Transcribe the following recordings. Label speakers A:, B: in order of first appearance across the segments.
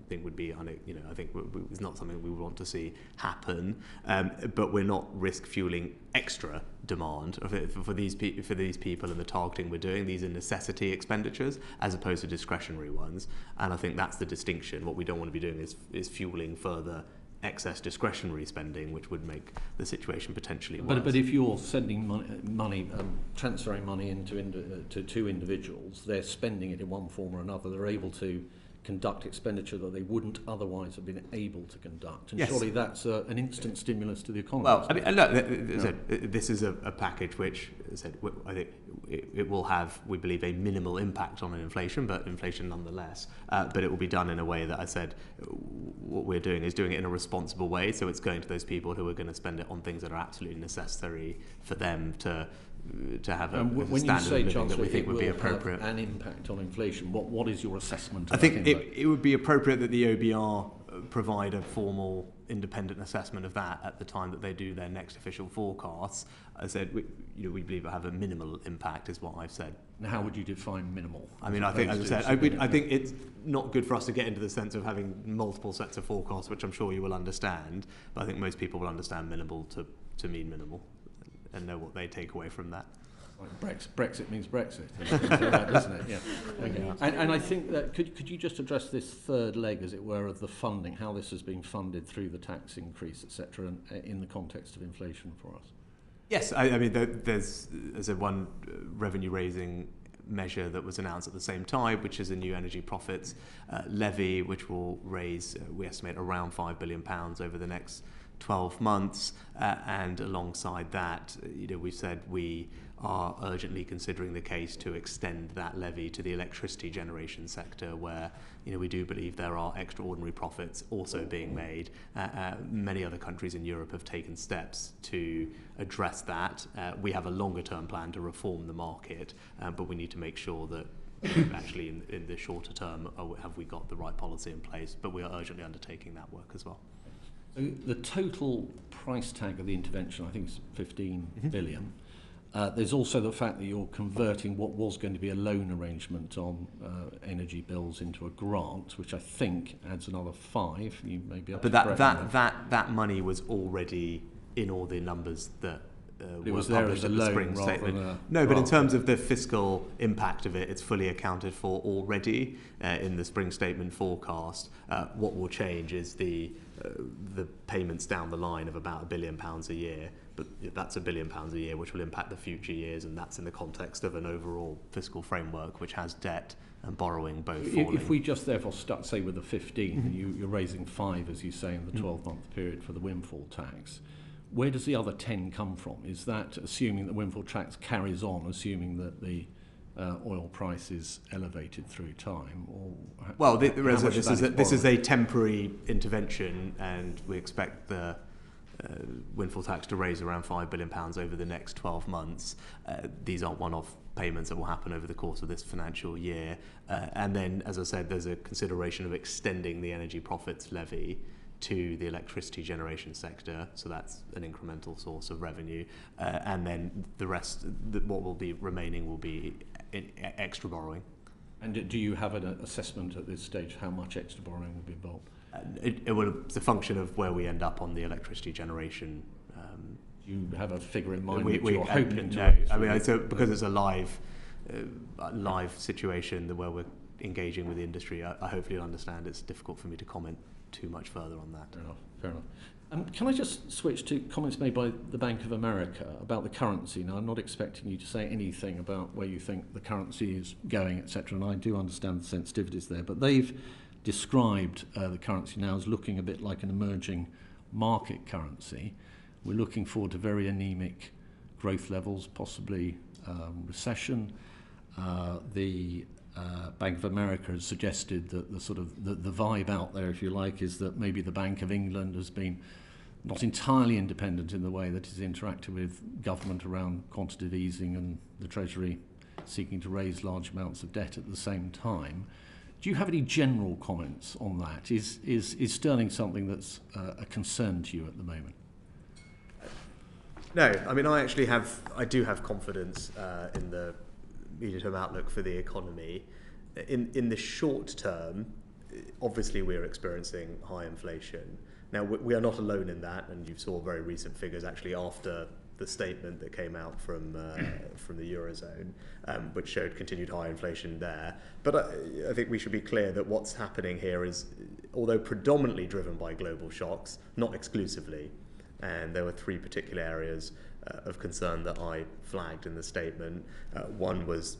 A: think would be, I think it's not something we want to see happen. But we're not risk fueling extra demand for these people, and the targeting we're doing. These are necessity expenditures as opposed to discretionary ones, and I think that's the distinction. What we don't want to be doing is fueling further excess discretionary spending, which would make the situation potentially worse.
B: But if you're sending money, transferring money to two individuals, they're spending it in one form or another. They're able to conduct expenditure that they wouldn't otherwise have been able to conduct. And surely that's an instant stimulus to the economy.
A: Well, I mean, look, this is a package which, as I said, I think it will have, we believe, a minimal impact on inflation, but inflation nonetheless. But it will be done in a way that I said what we're doing is doing it in a responsible way. So it's going to those people who are going to spend it on things that are absolutely necessary for them to have a standard of living that we think would be appropriate.
B: An impact on inflation. What is your assessment?
A: I think it would be appropriate that the OBR provide a formal independent assessment of that at the time that they do their next official forecasts. I said we believe it will have a minimal impact, is what I've said.
B: Now, how would you define minimal?
A: I mean, I think, as I said, I think it's not good for us to get into the sense of having multiple sets of forecasts, which I'm sure you will understand. But I think most people will understand minimal to mean minimal, and know what they take away from that.
B: Like Brexit means Brexit, doesn't it? Yeah. Okay. And I think that could you just address this third leg, as it were, of the funding, how this has been funded through the tax increase, etc., in the context of inflation for us?
A: Yes, I mean, there's one revenue-raising measure that was announced at the same time, which is a new energy profits levy, which will raise, we estimate, around £5 billion over the next 12 months, and alongside that, we've said we are urgently considering the case to extend that levy to the electricity generation sector, where we do believe there are extraordinary profits also being made. Many other countries in Europe have taken steps to address that. We have a longer-term plan to reform the market, but we need to make sure that actually in the shorter term have we got the right policy in place. But we are urgently undertaking that work as well.
B: So the total price tag of the intervention, I think, is 15 billion. There's also the fact that you're converting what was going to be a loan arrangement on energy bills into a grant, which I think adds another 5. You may be able to correct me.
A: That money was already in all the numbers that
B: it was
A: were
B: there
A: published
B: as a
A: at the
B: loan
A: spring
B: rather
A: statement.
B: than a
A: No, but in
B: grant.
A: terms of the fiscal impact of it, it's fully accounted for already in the spring statement forecast. What will change is the payments down the line of about £1 billion a year, but that's £1 billion a year which will impact the future years, and that's in the context of an overall fiscal framework which has debt and borrowing both falling.
B: If we just therefore start, say, with the 15, and you're raising 5, as you say, in the 12-month period for the windfall tax, where does the other 10 come from? Is that assuming that windfall tax carries on, assuming that the oil price is elevated through time? Or
A: well, this is a temporary intervention, and we expect the windfall tax to raise around £5 billion over the next 12 months. These aren't one-off payments that will happen over the course of this financial year. And then, as I said, there's a consideration of extending the energy profits levy to the electricity generation sector, so that's an incremental source of revenue, and then the rest, what will be remaining, will be extra borrowing. And
B: do you have an assessment at this stage how much extra borrowing will be involved?
A: It's a function of where we end up on the electricity generation.
B: Do you have a figure in mind
A: we
B: you're hoping to?
A: No, I mean, so because it's a live situation where we're engaging with the industry, I hopefully understand it's difficult for me to comment too much further on that.
B: Fair enough. Can I just switch to comments made by the Bank of America about the currency? Now, I'm not expecting you to say anything about where you think the currency is going, etc., and I do understand the sensitivities there, but they've described the currency now as looking a bit like an emerging market currency. We're looking forward to very anemic growth levels, possibly recession. The Bank of America has suggested that the vibe out there, if you like, is that maybe the Bank of England has been not entirely independent in the way that it's interacted with government around quantitative easing and the Treasury seeking to raise large amounts of debt at the same time. Do you have any general comments on that? Is sterling something that's a concern to you at the moment?
A: No, I mean, I do have confidence in the medium-term outlook for the economy. In the short term, obviously we are experiencing high inflation. Now, we are not alone in that, and you saw very recent figures actually after the statement that came out from the Eurozone, which showed continued high inflation there. But I think we should be clear that what's happening here is, although predominantly driven by global shocks, not exclusively. And there were three particular areas of concern that I flagged in the statement. One was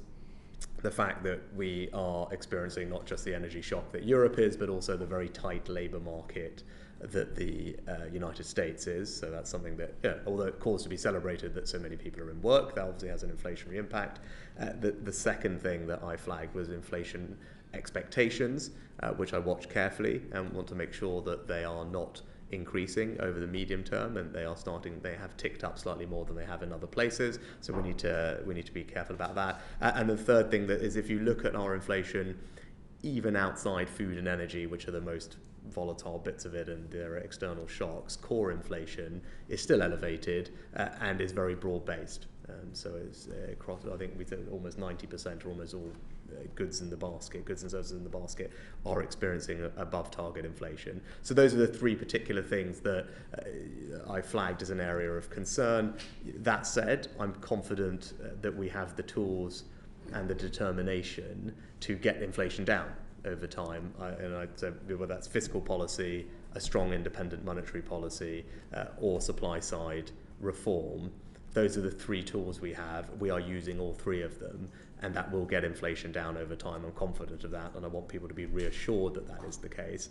A: the fact that we are experiencing not just the energy shock that Europe is, but also the very tight labour market that the United States is. So that's something that, although it caused to be celebrated that so many people are in work, that obviously has an inflationary impact. The second thing that I flagged was inflation expectations, which I watch carefully and want to make sure that they are not increasing over the medium term, and they have ticked up slightly more than they have in other places. So we need to be careful about that. And the third thing that is, if you look at our inflation, even outside food and energy, which are the most volatile bits of it and there are external shocks, core inflation is still elevated and is very broad-based. So it's across, I think we said almost 90% or almost all goods and services in the basket are experiencing above target inflation. So those are the three particular things that I flagged as an area of concern. That said, I'm confident that we have the tools and the determination to get inflation down over time. And I'd say whether that's fiscal policy, a strong independent monetary policy, or supply side reform. Those are the three tools we have. We are using all three of them, and that will get inflation down over time. I'm confident of that, and I want people to be reassured that that is the case.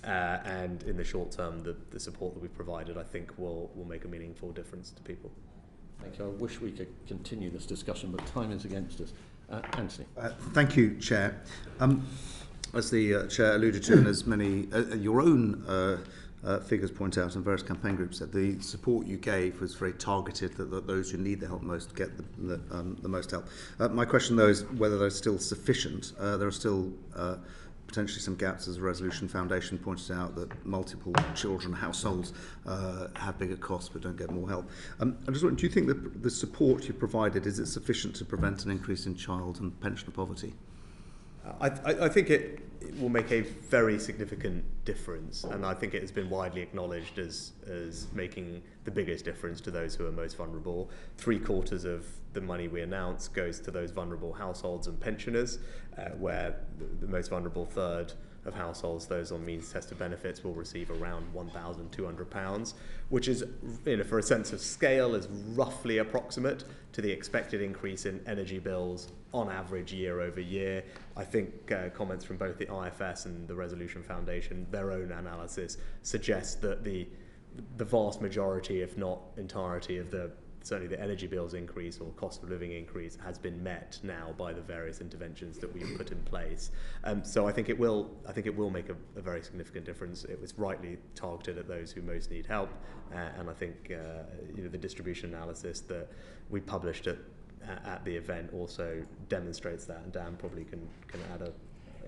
A: And in the short term, the support that we've provided, I think, will make a meaningful difference to people.
B: Thank you. I wish we could continue this discussion, but time is against us. Anthony.
C: Thank you, Chair. As the Chair alluded to, and as many your own figures point out and various campaign groups said, the support you gave was very targeted, that those who need the help most get the most help. My question, though, is whether they're still sufficient. There are still potentially some gaps, as the Resolution Foundation pointed out, that multiple children households have bigger costs but don't get more help. I just wonder, do you think that the support you provided, is it sufficient to prevent an increase in child and pensioner poverty?
A: I think it will make a very significant difference, and I think it has been widely acknowledged as making the biggest difference to those who are most vulnerable. 3/4 of the money we announce goes to those vulnerable households and pensioners, where the most vulnerable third of households, those on means-tested benefits, will receive around £1,200, which is, for a sense of scale, is roughly approximate to the expected increase in energy bills on average year over year. I think comments from both the IFS and the Resolution Foundation, their own analysis, suggests that the vast majority, if not entirety, of certainly the energy bills increase or cost of living increase has been met now by the various interventions that we've put in place. So I think it will make a very significant difference. It was rightly targeted at those who most need help, and I think the distribution analysis that we published at the event also demonstrates that, and Dan probably can add a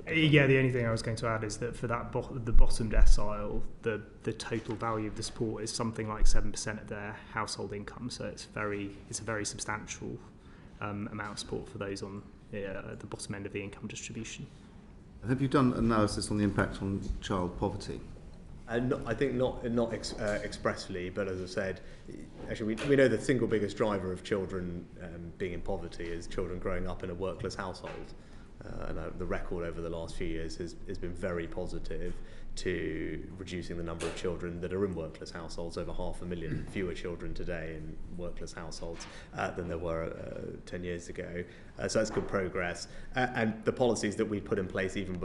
D: Yeah, the only thing I was going to add is that for that the bottom decile, the total value of the support is something like 7% of their household income. So it's a very substantial amount of support for those on the bottom end of the income distribution.
C: Have you done analysis on the impact on child poverty?
A: I think not expressly, but as I said, actually we know the single biggest driver of children being in poverty is children growing up in a workless household. And the record over the last few years has been very positive to reducing the number of children that are in workless households. Over 500,000 fewer children today in workless households than there were 10 years ago. So that's good progress. And the policies that we put in place even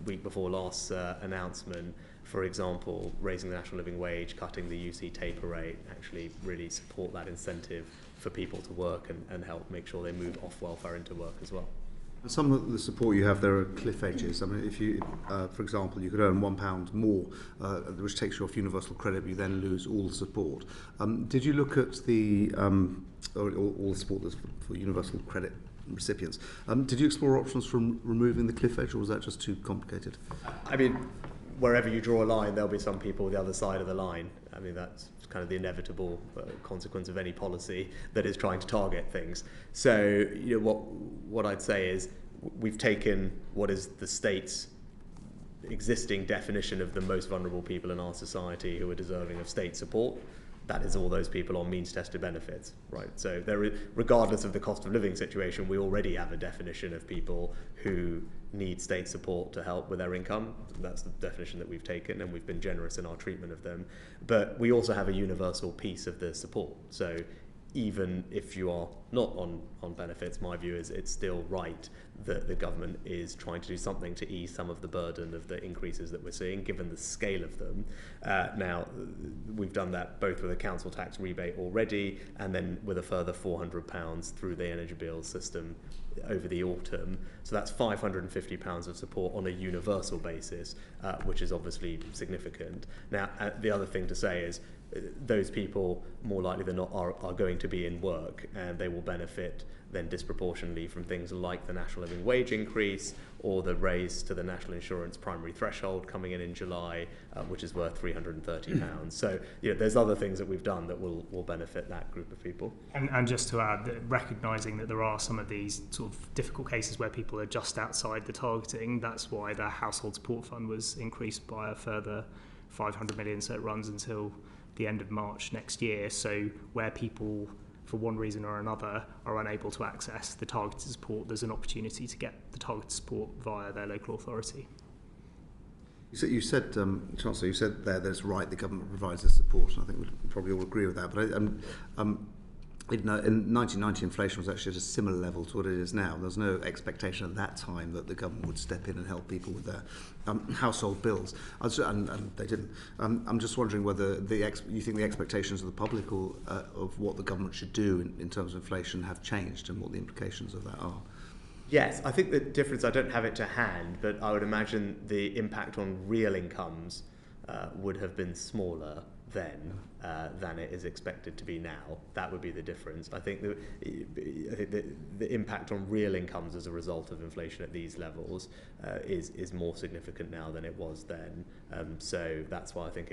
A: week before last announcement, for example, raising the national living wage, cutting the UC taper rate, actually really support that incentive for people to work and help make sure they move off welfare into work as well.
C: Some of the support you have, there are cliff edges. I mean, if you, for example, you could earn £1 more, which takes you off universal credit, but you then lose all the support. Did you look at all the support that's for universal credit recipients? Did you explore options from removing the cliff edge, or was that just too complicated?
A: I mean, wherever you draw a line, there'll be some people the other side of the line. I mean, that's kind of the inevitable consequence of any policy that is trying to target things. So, what I'd say is we've taken what is the state's existing definition of the most vulnerable people in our society who are deserving of state support, that is all those people on means-tested benefits, right? So regardless of the cost of living situation, we already have a definition of people who need state support to help with their income. That's the definition that we've taken, and we've been generous in our treatment of them. But we also have a universal piece of the support. So even if you are not on benefits, my view is it's still right that the government is trying to do something to ease some of the burden of the increases that we're seeing, given the scale of them. Now, we've done that both with a council tax rebate already, and then with a further £400 through the energy bills system over the autumn. So that's £550 of support on a universal basis, which is obviously significant. Now, the other thing to say is those people, more likely than not, are going to be in work, and they will benefit then disproportionately from things like the national living wage increase or the raise to the national insurance primary threshold coming in July, which is worth £330. So there's other things that we've done that will benefit that group of people.
D: And just to add, that recognising that there are some of these sort of difficult cases where people are just outside the targeting, that's why the household support fund was increased by a further 500 million, so it runs until the end of March next year. So where people, for one reason or another, are unable to access the targeted support, there's an opportunity to get the targeted support via their local authority.
C: You said, Chancellor, you said there that's right, the government provides the support, and I think we'd probably all agree with that. But in 1990, inflation was actually at a similar level to what it is now. There's no expectation at that time that the government would step in and help people with their household bills, and they didn't. I'm just wondering whether you think the expectations of the public or of what the government should do in terms of inflation have changed, and what the implications of that are.
A: Yes, I think the difference, I don't have it to hand, but I would imagine the impact on real incomes would have been smaller then than it is expected to be now. That would be the difference. I think the impact on real incomes as a result of inflation at these levels is more significant now than it was then. So that's why I think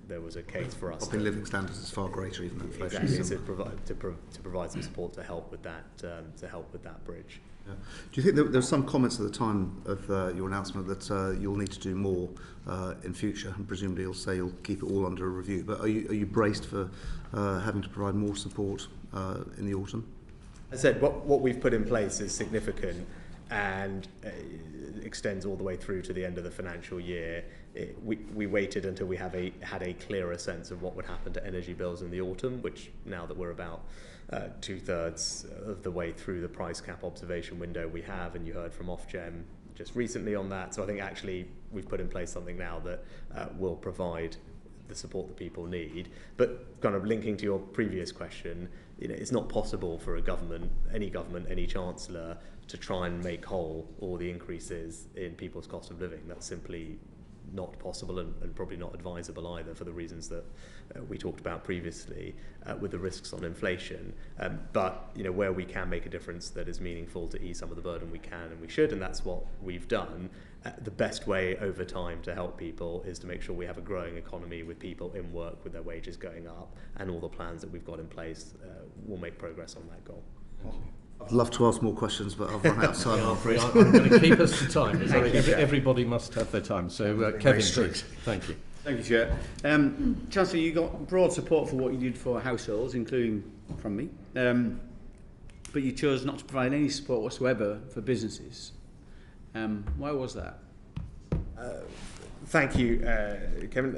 A: there was a case for us.
C: Upping living standards is far greater even than inflation.
A: Exactly, to provide some support to help with that bridge.
C: Yeah. Do you think there were some comments at the time of your announcement that you'll need to do more in future, and presumably you'll say you'll keep it all under a review, but are you braced for having to provide more support in the autumn?
A: As I said, what we've put in place is significant and extends all the way through to the end of the financial year. We waited until we had a clearer sense of what would happen to energy bills in the autumn, which now that we're about 2/3 of the way through the price cap observation window we have, and you heard from Ofgem just recently on that. So I think actually we've put in place something now that will provide the support that people need. But kind of linking to your previous question, it's not possible for any chancellor to try and make whole all the increases in people's cost of living. That's simply not possible and probably not advisable either, for the reasons that we talked about previously with the risks on inflation. But where we can make a difference that is meaningful to ease some of the burden, we can and we should, and that's what we've done. The best way over time to help people is to make sure we have a growing economy with people in work, with their wages going up, and all the plans that we've got in place will make progress on that goal.
C: I'd love to ask more questions, but I've run out of time.
B: I'm going to keep us to time. Everybody must have their time. So, Kevin, please. Thank you.
E: Thank you, Chair. Chancellor, you got broad support for what you did for households, including from me, but you chose not to provide any support whatsoever for businesses. Why was that?
A: Thank you, Kevin.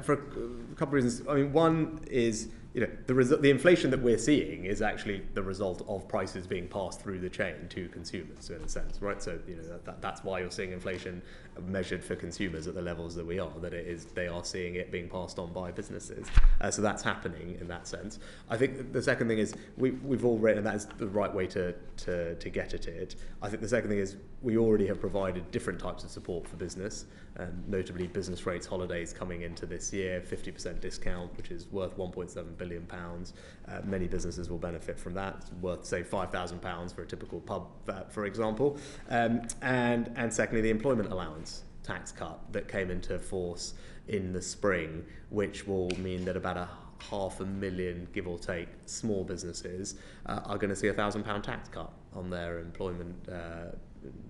A: For a couple of reasons. I mean, one is the inflation that we're seeing is actually the result of prices being passed through the chain to consumers, in a sense, right? So that's why you're seeing inflation measured for consumers at the levels that we are. They are seeing it being passed on by businesses. So that's happening in that sense. I think the second thing is we've all read, and that is the right way to get at it. I think the second thing is we already have provided different types of support for business, notably business rates holidays coming into this year, 50% discount, which is worth £1.7 billion. Many businesses will benefit from that. It's worth, say, £5,000 for a typical pub, for example. And secondly, the employment allowance tax cut that came into force in the spring, which will mean that about 500,000, give or take, small businesses are going to see £1,000 tax cut on their employment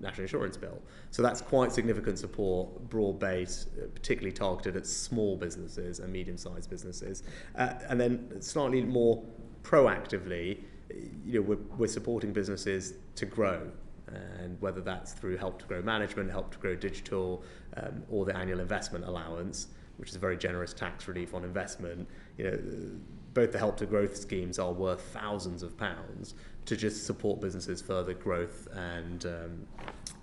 A: national insurance bill. So that's quite significant support, broad-based, particularly targeted at small businesses and medium-sized businesses. And then slightly more proactively, we're supporting businesses to grow. And whether that's through Help to Grow management, Help to Grow digital, or the annual investment allowance, which is a very generous tax relief on investment, both the Help to Growth schemes are worth thousands of pounds to just support businesses' further growth and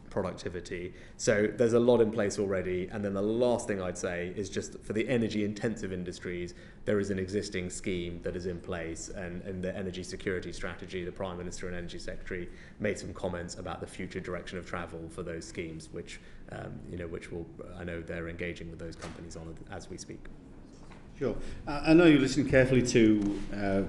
A: productivity. So there's a lot in place already. And then the last thing I'd say is just for the energy intensive industries, there is an existing scheme that is in place, and in the energy security strategy, the Prime Minister and Energy Secretary made some comments about the future direction of travel for those schemes, which I know they're engaging with those companies on as we speak.
E: Sure. I know you're listening carefully to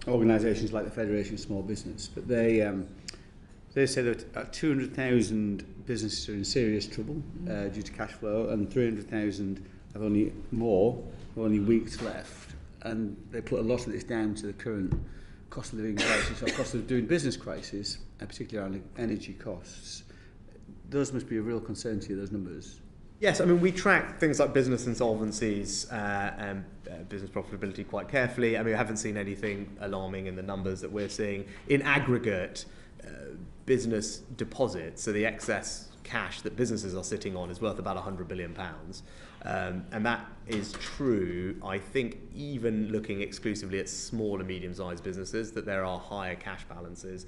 E: organisations like the Federation of Small Business, but they say that 200,000 businesses are in serious trouble due to cash flow, and 300,000 have only weeks left. And they put a lot of this down to the current cost of living crisis or cost of doing business crisis, and particularly around energy costs. Those must be a real concern to you, those numbers.
A: Yes, I mean, we track things like business insolvencies and business profitability quite carefully. I mean, we haven't seen anything alarming in the numbers that we're seeing. In aggregate, business deposits, so the excess cash that businesses are sitting on, is worth about £100 billion. And that is true, I think, even looking exclusively at small and medium-sized businesses, that there are higher cash balances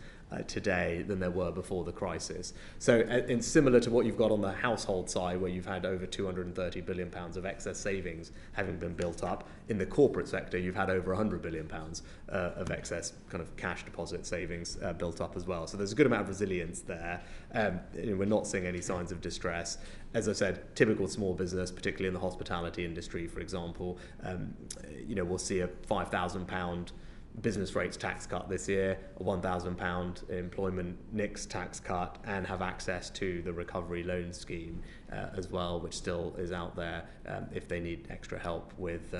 A: today than there were before the crisis. So and similar to what you've got on the household side, where you've had over £230 billion of excess savings having been built up, in the corporate sector you've had over £100 billion of excess kind of cash deposit savings built up as well. So there's a good amount of resilience there. We're not seeing any signs of distress. As I said, typical small business, particularly in the hospitality industry, for example, we'll see a £5,000 business rates tax cut this year, a £1,000 employment NICS tax cut, and have access to the recovery loan scheme as well, which still is out there if they need extra help with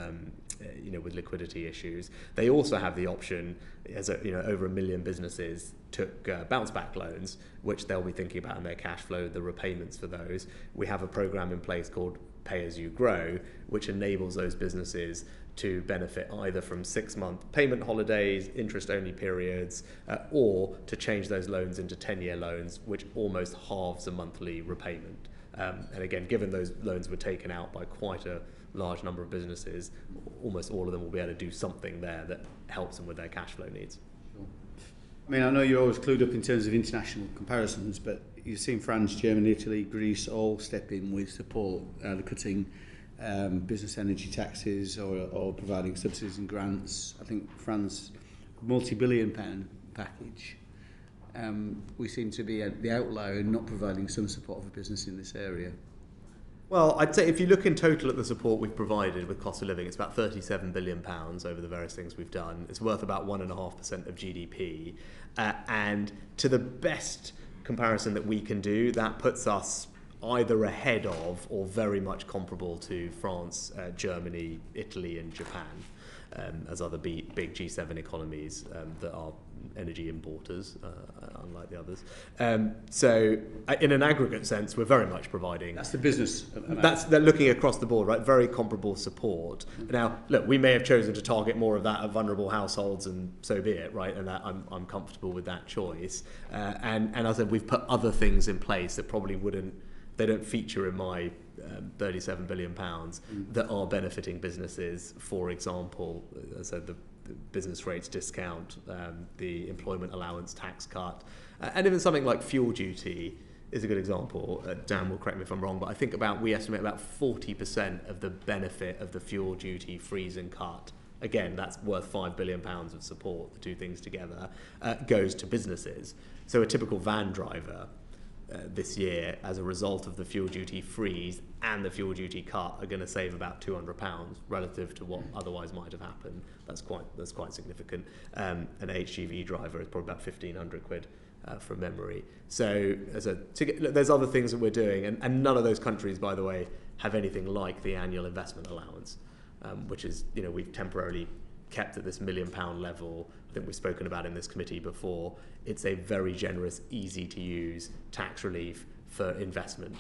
A: with liquidity issues. They also have the option, as over 1 million businesses took bounce back loans, which they'll be thinking about in their cash flow, the repayments for those. We have a program in place called Pay As You Grow, which enables those businesses to benefit either from 6-month payment holidays, interest-only periods, or to change those loans into 10-year loans, which almost halves a monthly repayment. And again, given those loans were taken out by quite a large number of businesses, almost all of them will be able to do something there that helps them with their cash flow needs.
E: Sure. I mean, I know you're always clued up in terms of international comparisons, but you've seen France, Germany, Italy, Greece all step in with support, cutting business energy taxes or providing subsidies and grants. I think France, multi-billion pound package. We seem to be the outlier in not providing some support for business in this area.
A: Well, I'd say if you look in total at the support we've provided with cost of living, it's about £37 billion over the various things we've done. It's worth about 1.5% of GDP. And to the best comparison that we can do, that puts us either ahead of or very much comparable to France, Germany, Italy and Japan, as other big G7 economies that are energy importers, unlike the others. So in an aggregate sense, we're very much providing...
E: That's the business.
A: They're looking across the board, right? Very comparable support. Now, look, we may have chosen to target more of that at vulnerable households, and so be it, right? And that I'm comfortable with that choice. And as I said, we've put other things in place that probably they don't feature in my £37 billion that are benefiting businesses. For example, as I said, the business rates discount, the employment allowance tax cut, and even something like fuel duty is a good example. Dan will correct me if I'm wrong, but I think we estimate about 40% of the benefit of the fuel duty freeze and cut, again, that's worth £5 billion of support, the two things together, goes to businesses. So a typical van driver this year, as a result of the fuel duty freeze and the fuel duty cut, are going to save about £200 relative to what otherwise might have happened. That's quite significant. An HGV driver is probably about £1,500 from memory. So there's other things that we're doing, and none of those countries, by the way, have anything like the annual investment allowance, which is we've temporarily kept at this £1 million level. I think we've spoken about in this committee before. It's a very generous, easy to use tax relief for investment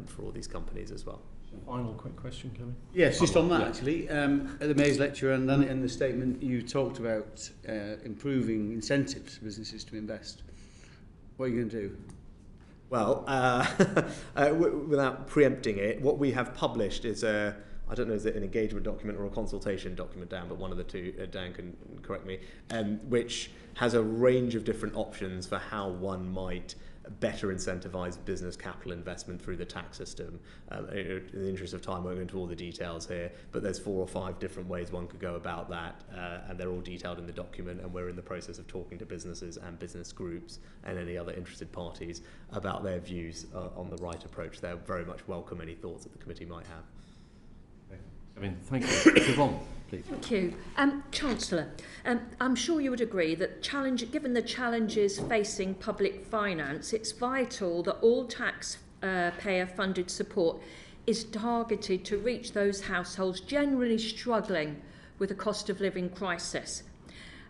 A: for all these companies as well.
B: Final quick question, Kevin.
E: Yes, just on that
B: Yeah.
E: actually. At the Mayor's lecture and then in the statement, you talked about improving incentives for businesses to invest. What are you going to do?
A: Well, without preempting it, what we have published is I don't know, is it an engagement document or a consultation document, Dan, but one of the two, Dan can correct me, which has a range of different options for how one might better incentivise business capital investment through the tax system. In the interest of time, I won't go into all the details here, but there's 4 or 5 different ways one could go about that, and they're all detailed in the document, and we're in the process of talking to businesses and business groups and any other interested parties about their views on the right approach. They're very much welcome any thoughts that the committee might have.
B: I mean, thank you. Yvonne, please.
F: Thank you. Chancellor, I'm sure you would agree that given the challenges facing public finance, it's vital that all taxpayer-funded support is targeted to reach those households generally struggling with the cost of living crisis.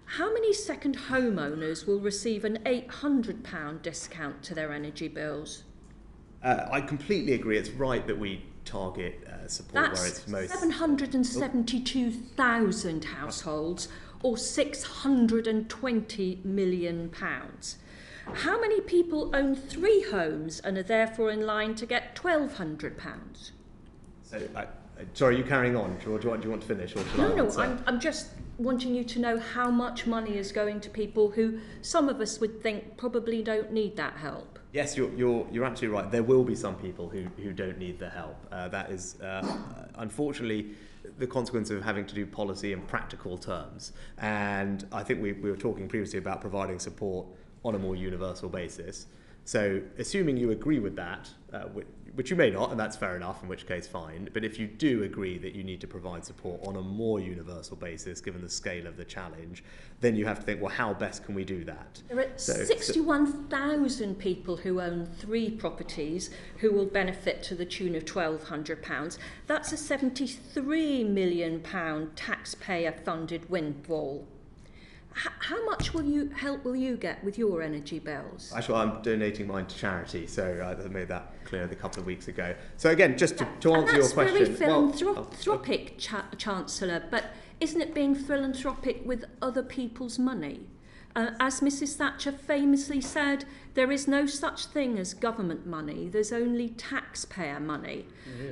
F: How many second homeowners will receive an £800 discount to their energy bills?
A: I completely agree. It's right that we target support where it's most...
F: 772,000 households, or £620 million. How many people own 3 homes and are therefore in line to get £1,200?
A: So, sorry, are you carrying on? Do you want to finish? Or shall I
F: No,
A: answer?
F: I'm just wanting you to know how much money is going to people who some of us would think probably don't need that help.
A: Yes, you're absolutely right. There will be some people who don't need the help. That is, unfortunately, the consequence of having to do policy in practical terms. And I think we were talking previously about providing support on a more universal basis. So assuming you agree with that, which you may not, and that's fair enough, in which case fine, but if you do agree that you need to provide support on a more universal basis, given the scale of the challenge, then you have to think, well, how best can we do that?
F: There are 61,000 people who own 3 properties who will benefit to the tune of £1,200. That's a £73 million taxpayer-funded windfall. How much help will you get with your energy bills?
A: Actually, I'm donating mine to charity, so I made that clear a couple of weeks ago. So again, just to answer your question...
F: That's very philanthropic, Chancellor, but isn't it being philanthropic with other people's money? As Mrs Thatcher famously said, there is no such thing as government money, there's only taxpayer money.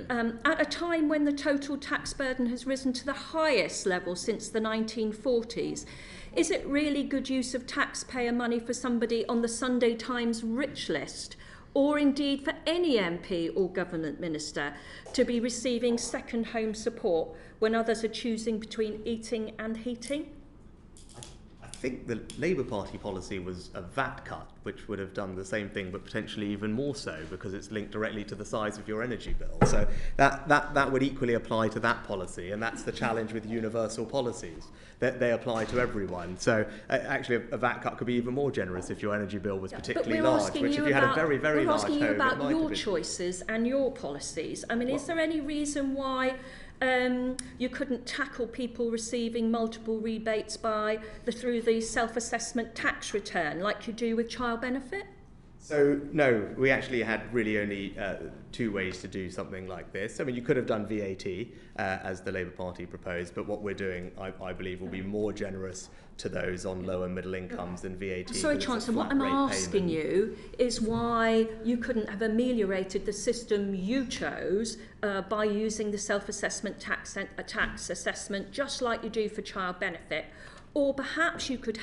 F: At a time when the total tax burden has risen to the highest level since the 1940s, is it really good use of taxpayer money for somebody on the Sunday Times rich list, or indeed for any MP or government minister, to be receiving second home support when others are choosing between eating and heating?
A: I think the Labour Party policy was a VAT cut, which would have done the same thing, but potentially even more so, because it's linked directly to the size of your energy bill. So that would equally apply to that policy, and that's the challenge with universal policies, that they apply to everyone. So actually a VAT cut could be even more generous if your energy bill was particularly large, which if you had a very, very large home,
F: we're asking you about your
A: been.
F: Choices and your policies. I mean, is there any reason why you couldn't tackle people receiving multiple rebates through the self-assessment tax return, like you do with child benefit?
A: So, no, we actually had really only 2 ways to do something like this. I mean, you could have done VAT, as the Labour Party proposed, but what we're doing, I believe, will be more generous to those on lower middle incomes than VAT.
F: Sorry, Chancellor, what I'm asking you is why you couldn't have ameliorated the system you chose by using the self-assessment tax assessment, just like you do for child benefit. Or perhaps you could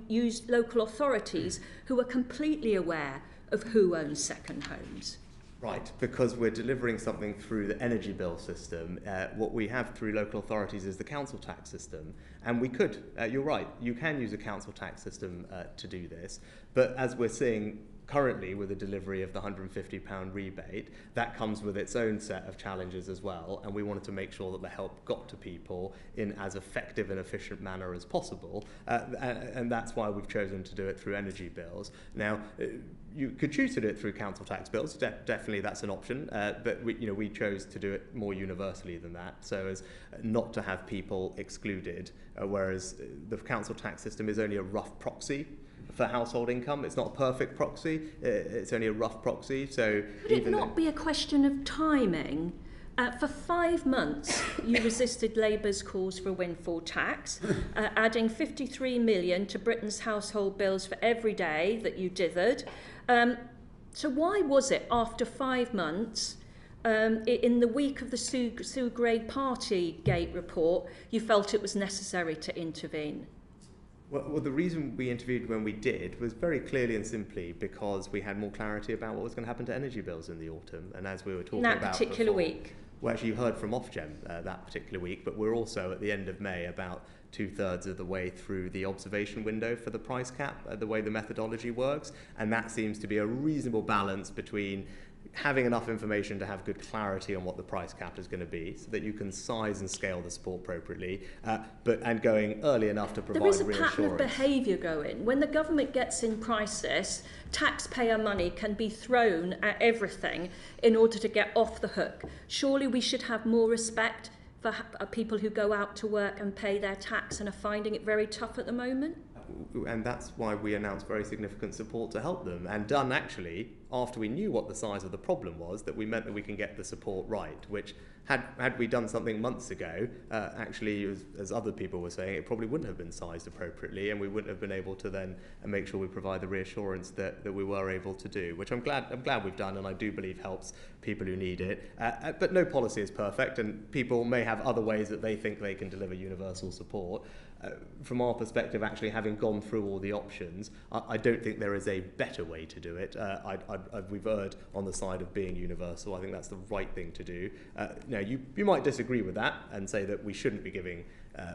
F: use local authorities who are completely aware of who owns second homes.
A: Right, because we're delivering something through the energy bill system. What we have through local authorities is the council tax system. And we could, you're right, you can use a council tax system to do this. But as we're seeing currently with the delivery of the £150 rebate, that comes with its own set of challenges as well, and we wanted to make sure that the help got to people in as effective and efficient manner as possible, and that's why we've chosen to do it through energy bills. Now, you could choose to do it through council tax bills, definitely that's an option, but we chose to do it more universally than that, so as not to have people excluded, whereas the council tax system is only a rough proxy for household income. It's not a perfect proxy, it's only a rough proxy. So
F: could it not be a question of timing? For 5 months, you resisted Labour's calls for a windfall tax, adding 53 million to Britain's household bills for every day that you dithered. So why was it after 5 months, in the week of the Sue Gray Partygate report, you felt it was necessary to intervene?
A: Well, the reason we interviewed when we did was very clearly and simply because we had more clarity about what was going to happen to energy bills in the autumn. And as we were talking about
F: that particular week.
A: Well, actually, you heard from Ofgem that particular week, but we're also at the end of May about 2/3 of the way through the observation window for the price cap, the way the methodology works. And that seems to be a reasonable balance between having enough information to have good clarity on what the price cap is going to be so that you can size and scale the support appropriately, and going early enough to provide reassurance.
F: There is a pattern of behaviour going. When the government gets in crisis, taxpayer money can be thrown at everything in order to get off the hook. Surely we should have more respect for people who go out to work and pay their tax and are finding it very tough at the moment?
A: And that's why we announced very significant support to help them, and done actually after we knew what the size of the problem was, that we meant that we can get the support right, which had we done something months ago, actually, as other people were saying, it probably wouldn't have been sized appropriately, and we wouldn't have been able to then make sure we provide the reassurance that we were able to do, which I'm glad we've done, and I do believe helps people who need it. But no policy is perfect, and people may have other ways that they think they can deliver universal support. From our perspective, actually having gone through all the options, I don't think there is a better way to do it. We've erred on the side of being universal. I think that's the right thing to do. Now, you might disagree with that and say that we shouldn't be giving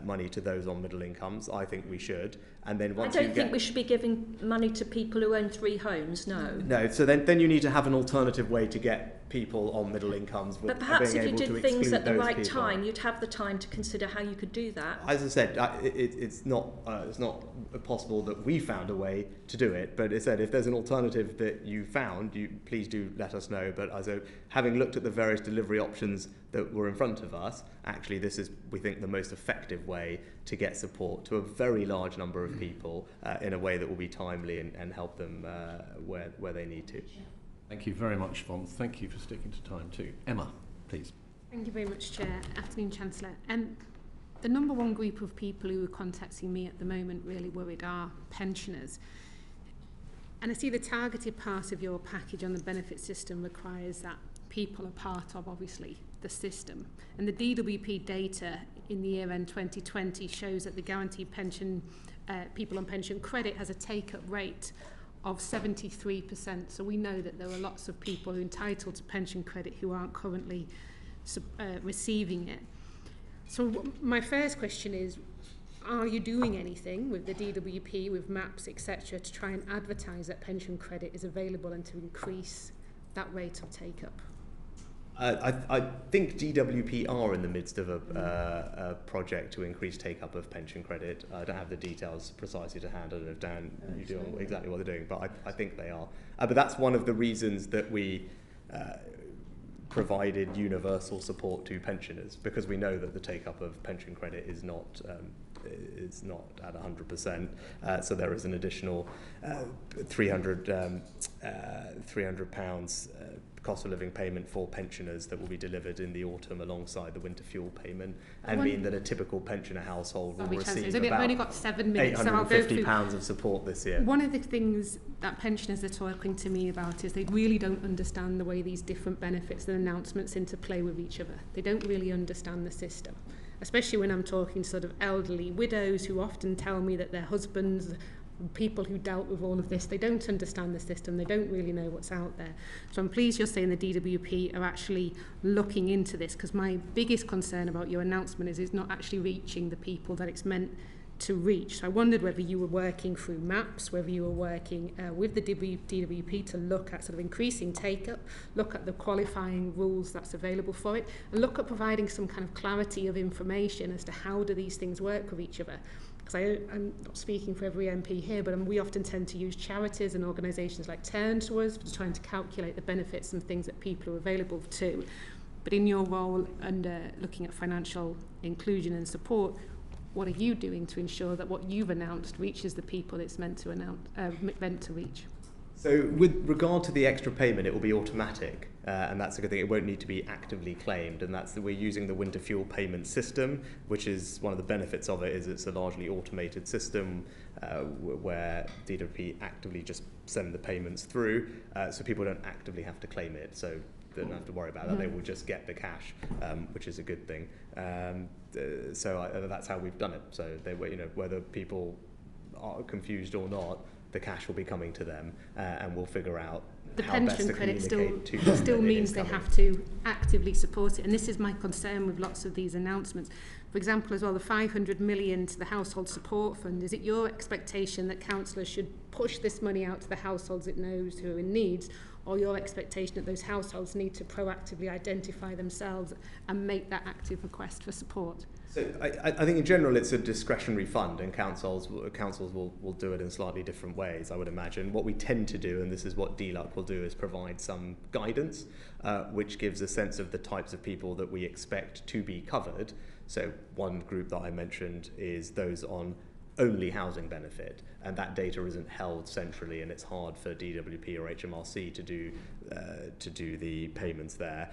A: money to those on middle incomes. I think we should. And then once
F: I don't think we should be giving money to people who own 3 homes, no.
A: No, so then you need to have an alternative way to get people on middle incomes.
F: But perhaps if you did things at the right time, you'd have the time to consider how you could do that.
A: As I said, it's not possible that we found a way to do it, but as I said, if there's an alternative that you found, please do let us know. But also, having looked at the various delivery options that were in front of us, actually this is, we think, the most effective way to get support to a very large number of people in a way that will be timely and help them where they need to.
B: Thank you very much, Yvonne. Thank you for sticking to time too. Emma, please.
G: Thank you very much, Chair. Afternoon, Chancellor. The number one group of people who are contacting me at the moment really worried are pensioners. And I see the targeted part of your package on the benefit system requires that people are part of, obviously, the system. And the DWP data in the year end 2020 shows that the guaranteed pension, people on pension credit has a take-up rate of 73%. So we know that there are lots of people who are entitled to pension credit who aren't currently receiving it. So my first question is, are you doing anything with the DWP, with maps, etc., to try and advertise that pension credit is available and to increase that rate of take-up?
A: I think DWP are in the midst of a project to increase take-up of pension credit. I don't have the details precisely to hand. I don't know if Dan, you do exactly what they're doing, but I think they are. But that's one of the reasons that we provided universal support to pensioners, because we know that the take-up of pension credit is not at 100%. So there is an additional £300 cost of living payment for pensioners that will be delivered in the autumn alongside the winter fuel payment, and mean that a typical pensioner household will receive about
G: I've only got 7 minutes, so I'll go through
A: £850 of support this year.
G: One of the things that pensioners are talking to me about is they really don't understand the way these different benefits and announcements interplay with each other. They don't really understand the system, especially when I'm talking sort of elderly widows who often tell me that their husbands, people who dealt with all of this, they don't understand the system, they don't really know what's out there. So I'm pleased you're saying the DWP are actually looking into this, because my biggest concern about your announcement is it's not actually reaching the people that it's meant to reach. So I wondered whether you were working through maps, whether you were working with the DWP to look at sort of increasing take-up, look at the qualifying rules that's available for it, and look at providing some kind of clarity of information as to how do these things work with each other. Because I'm not speaking for every MP here, but we often tend to use charities and organisations like Turn to us for trying to calculate the benefits and things that people are available to. But in your role under looking at financial inclusion and support, what are you doing to ensure that what you've announced reaches the people it's meant to reach?
A: So with regard to the extra payment, it will be automatic, and that's a good thing. It won't need to be actively claimed, and we're using the winter fuel payment system, which is one of the benefits of it is it's a largely automated system where DWP actively just send the payments through, so people don't actively have to claim it. So they don't have to worry about that. They will just get the cash, which is a good thing. So that's how we've done it. So they were, whether people are confused or not, the cash will be coming to them, and we'll figure out
G: the
A: how best
G: pension
A: to
G: credit
A: communicate
G: still means they have to actively support it. And this is my concern with lots of these announcements. For example, as well, the 500 million to the Household Support Fund, is it your expectation that councillors should push this money out to the households it knows who are in need, or your expectation that those households need to proactively identify themselves and make that active request for support?
A: So I think in general it's a discretionary fund, and councils will do it in slightly different ways, I would imagine. What we tend to do, and this is what DLUC will do, is provide some guidance which gives a sense of the types of people that we expect to be covered. So one group that I mentioned is those on only housing benefit, and that data isn't held centrally, and it's hard for DWP or HMRC to do the payments there.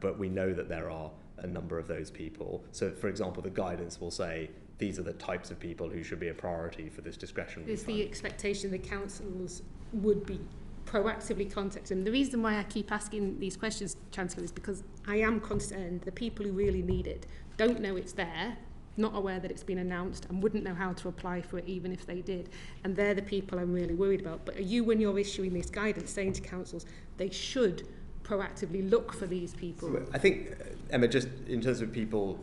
A: But we know that there are a number of those people. So, for example, the guidance will say these are the types of people who should be a priority for this discretionary
G: Is
A: fund.
G: the expectation that councils would be proactively contacting them? The reason why I keep asking these questions, Chancellor, is because I am concerned the people who really need it don't know it's there, not aware that it's been announced, and wouldn't know how to apply for it even if they did. And they're the people I'm really worried about. But are you, when you're issuing this guidance, saying to councils they should proactively look for these people?
A: So I think, Emma, just in terms of people,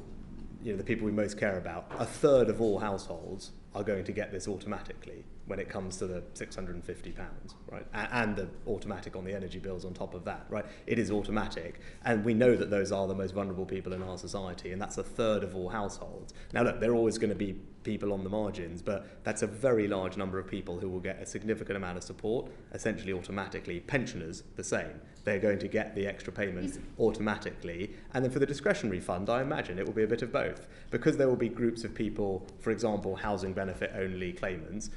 A: the people we most care about, a third of all households are going to get this automatically when it comes to the £650, right? And the automatic on the energy bills on top of that, right? It is automatic, and we know that those are the most vulnerable people in our society, and that's a third of all households. Now look, there are always going to be people on the margins, but that's a very large number of people who will get a significant amount of support, essentially automatically. Pensioners, the same. They're going to get the extra payment automatically. And then for the discretionary fund, I imagine it will be a bit of both, because there will be groups of people, for example, housing benefit only claimants,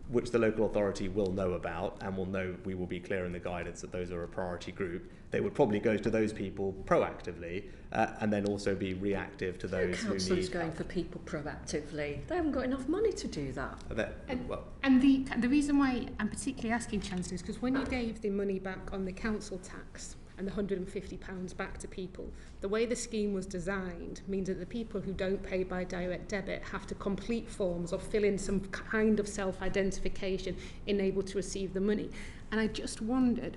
A: which the local authority will know about, and will know, we will be clear in the guidance that those are a priority group. They would probably go to those people proactively, and then also be reactive to those who need
F: councils going for people proactively. They haven't got enough money to do that.
G: And the reason why I'm particularly asking, Chancellor, is because when you gave the money back on the council tax and the £150 back to people, the way the scheme was designed means that the people who don't pay by direct debit have to complete forms or fill in some kind of self-identification in able to receive the money. And I just wondered